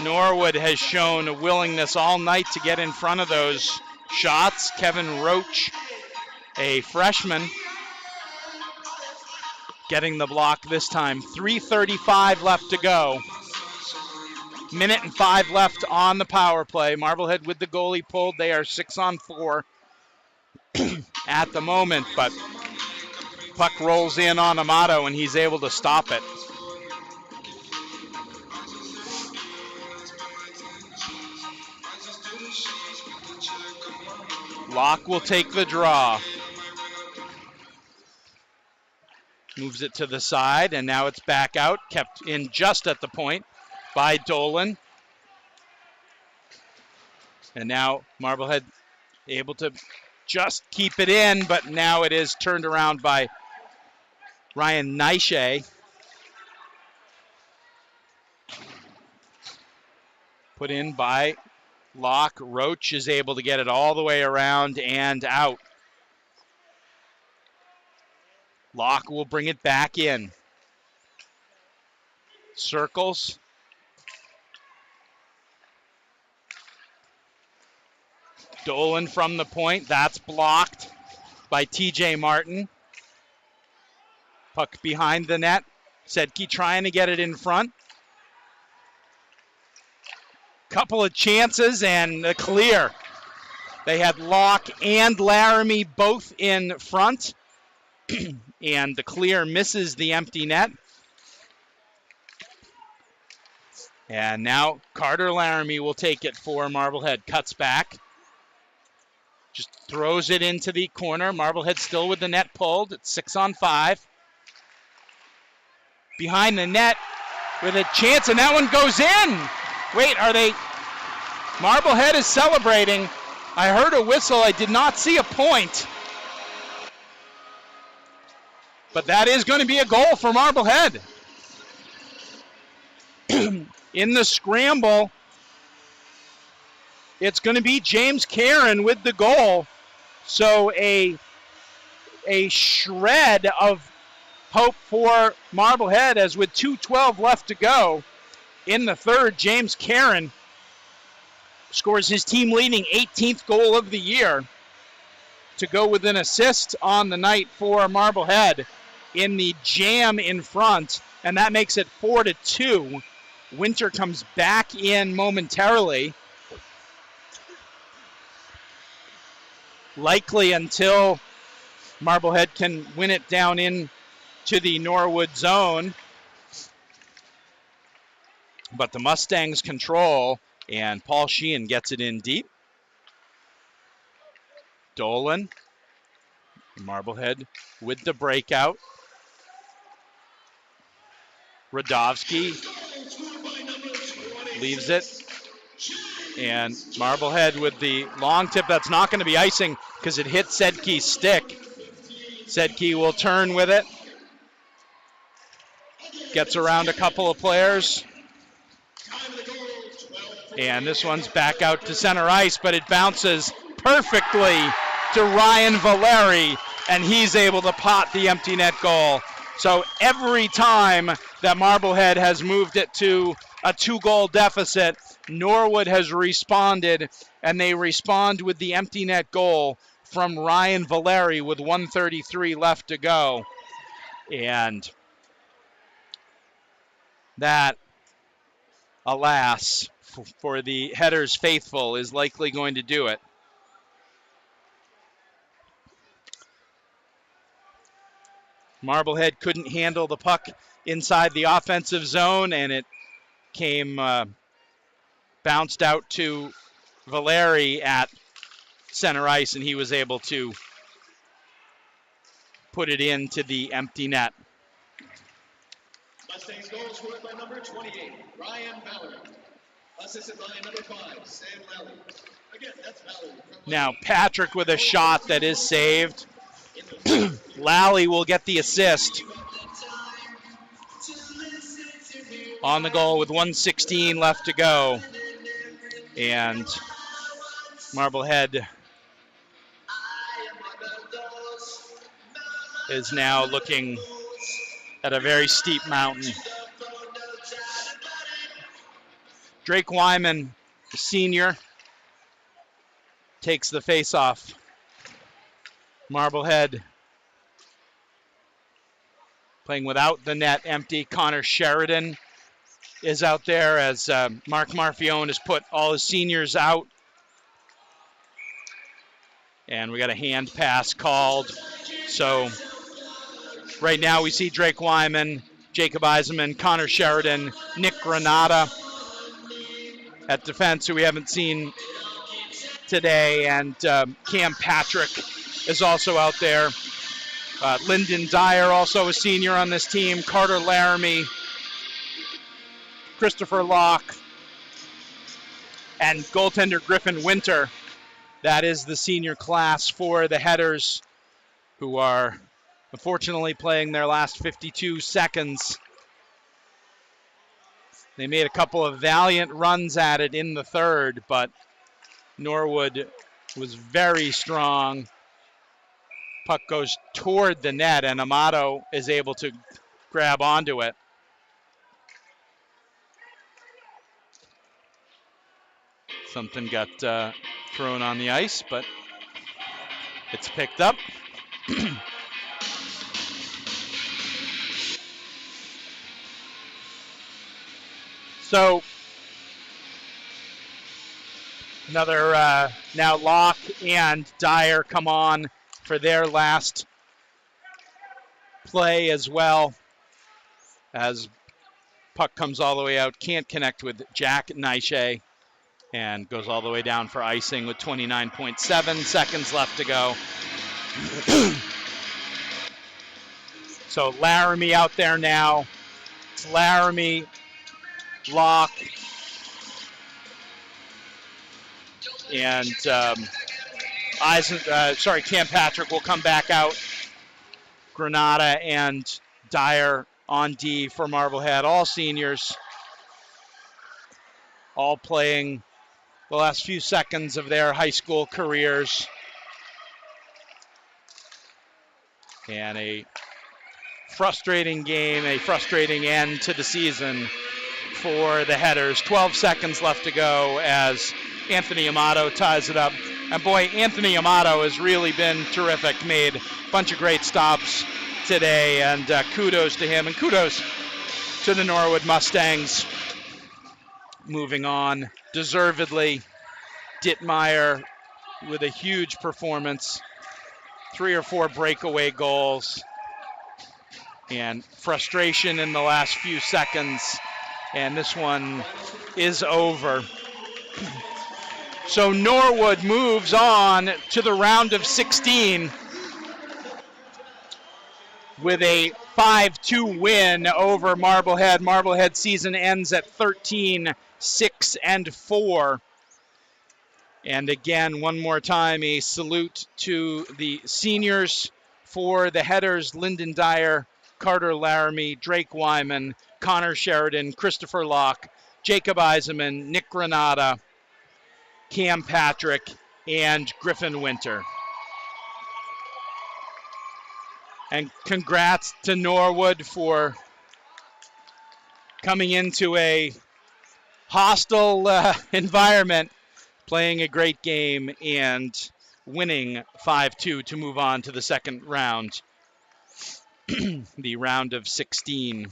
Norwood has shown a willingness all night to get in front of those shots. Kevin Roach, a freshman, getting the block this time. 3:35 left to go. Minute and 5 left on the power play. Marblehead with the goalie pulled. They are 6-on-4 at the moment, but puck rolls in on Amato and he's able to stop it. Locke will take the draw. Moves it to the side, and now it's back out, kept in just at the point by Dolan. And now Marblehead able to just keep it in, but now it is turned around by Ryan Neische. Put in by Locke. Roach is able to get it all the way around and out. Locke will bring it back in. Circles. Dolan from the point. That's blocked by TJ Martin. Puck behind the net. Sedke trying to get it in front. Couple of chances and a clear. They had Locke and Laramie both in front. And the clear misses the empty net. And now Carter Laramie will take it for Marblehead. Cuts back. Just throws it into the corner. Marblehead still with the net pulled. It's 6-on-5. Behind the net with a chance, and that one goes in. Wait, are they? Marblehead is celebrating. I heard a whistle. I did not see a point. But that is going to be a goal for Marblehead. In the scramble, it's going to be James Karen with the goal. So a shred of hope for Marblehead, as with 2:12 left to go in the third, James Karen scores his team leading 18th goal of the year to go with an assist on the night for Marblehead in the jam in front, and that makes it 4-2. Winter comes back in momentarily, likely until Marblehead can win it down in to the Norwood zone. But the Mustangs control, and Paul Sheehan gets it in deep. Dolan, Marblehead with the breakout. Radovsky leaves it. And Marblehead with the long tip. That's not going to be icing because it hit Sedke's stick. Sedke will turn with it. Gets around a couple of players. And this one's back out to center ice, but it bounces perfectly to Ryan Valeri, and he's able to pot the empty net goal. So every time that Marblehead has moved it to a 2-goal deficit, Norwood has responded, and they respond with the empty net goal from Ryan Valeri with 1:33 left to go. And that, alas, for the Headers faithful, is likely going to do it. Marblehead couldn't handle the puck inside the offensive zone, and it came bounced out to Valeri at center ice, and he was able to put it into the empty net. Mustangs goal scored by number 28, Ryan Valeri. Assisted by number 5, Sam Lally. Again, that's Valeri. Now Patrick with a shot that is saved. Lally will get the assist on the goal with 1:16 left to go. And Marblehead is now looking at a very steep mountain. Drake Wyman, the senior, takes the face-off. Marblehead playing without the net, empty. Connor Sheridan is out there as Mark Marfione has put all his seniors out. And we got a hand pass called. So right now we see Drake Wyman, Jacob Eisenman, Connor Sheridan, Nick Granata at defense, who we haven't seen today, and Cam Patrick is also out there. Lyndon Dyer, also a senior on this team. Carter Laramie, Christopher Locke, and goaltender Griffin Winter. That is the senior class for the Headers, who are unfortunately playing their last 52 seconds. They made a couple of valiant runs at it in the third, but Norwood was very strong. Puck goes toward the net, and Amato is able to grab onto it. Something got thrown on the ice, but it's picked up. So another now Locke and Dyer come on for their last play as well, as puck comes all the way out, can't connect with Jack Nyshe, and goes all the way down for icing with 29.7 seconds left to go. So Laramie out there now. It's Laramie, Locke, and Cam Patrick will come back out. Granata and Dyer on D for Marblehead. All seniors, all playing the last few seconds of their high school careers. And a frustrating game, a frustrating end to the season for the Headers. 12 seconds left to go as Anthony Amato ties it up. And boy, Anthony Amato has really been terrific. Made a bunch of great stops today, and kudos to him, and kudos to the Norwood Mustangs. Moving on, deservedly. Dittmeyer with a huge performance. 3 or 4 breakaway goals. And frustration in the last few seconds. And this one is over. So Norwood moves on to the round of 16 with a 5-2 win over Marblehead. Marblehead season ends at 13-6-4. And again, one more time, a salute to the seniors for the Headers: Lyndon Dyer, Carter Laramie, Drake Wyman, Connor Sheridan, Christopher Locke, Jacob Eisenman, Nick Granata, Cam Patrick, and Griffin Winter. And congrats to Norwood for coming into a hostile environment, playing a great game, and winning 5-2 to move on to the second round, the round of 16.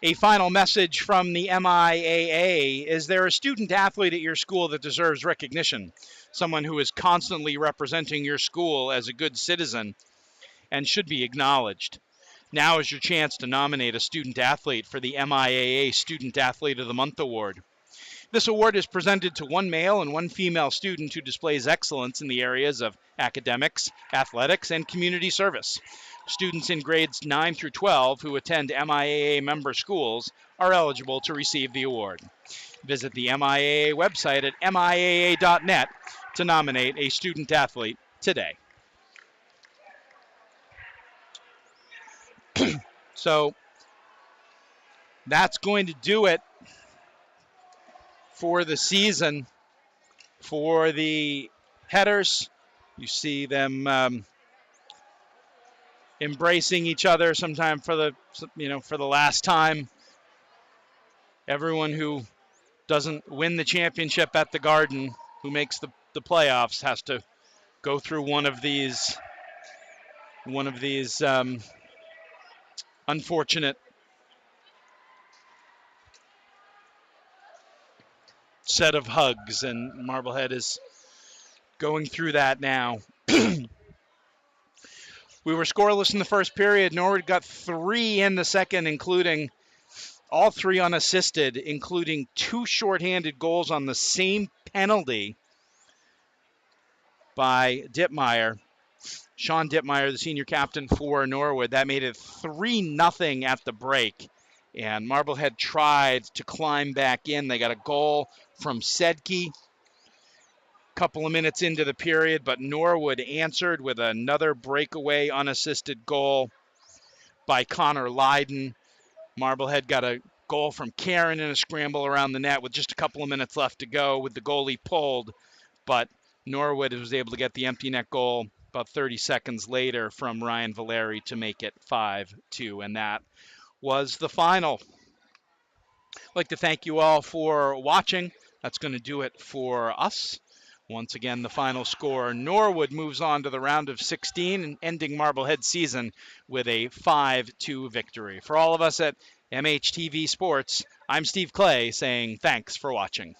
A final message from the MIAA. Is there a student athlete at your school that deserves recognition? Someone who is constantly representing your school as a good citizen and should be acknowledged. Now is your chance to nominate a student athlete for the MIAA Student Athlete of the Month Award. This award is presented to one male and one female student who displays excellence in the areas of academics, athletics, and community service. Students in grades 9 through 12 who attend MIAA member schools are eligible to receive the award. Visit the MIAA website at miaa.net to nominate a student athlete today. So that's going to do it for the season for the Headers. You see them embracing each other sometime for the last time. everyone who doesn't win the championship at the Garden, who makes the playoffs, has to go through one of these unfortunate set of hugs, and Marblehead is going through that now. We were scoreless in the first period. Norwood got 3 in the second, including all 3 unassisted, including 2 shorthanded goals on the same penalty by Dittmeyer. Sean Dittmeyer, the senior captain for Norwood. That made it 3-0 at the break. And Marblehead tried to climb back in. They got a goal from Sedke a couple of minutes into the period, but Norwood answered with another breakaway unassisted goal by Connor Lydon. Marblehead got a goal from Karen in a scramble around the net with just a couple of minutes left to go with the goalie pulled, but Norwood was able to get the empty net goal about 30 seconds later from Ryan Valeri to make it 5-2, and that was the final. I'd like to thank you all for watching. That's going to do it for us. Once again, the final score, Norwood moves on to the round of 16 and ending Marblehead's season with a 5-2 victory. For all of us at MHTV Sports, I'm Steve Clay saying thanks for watching.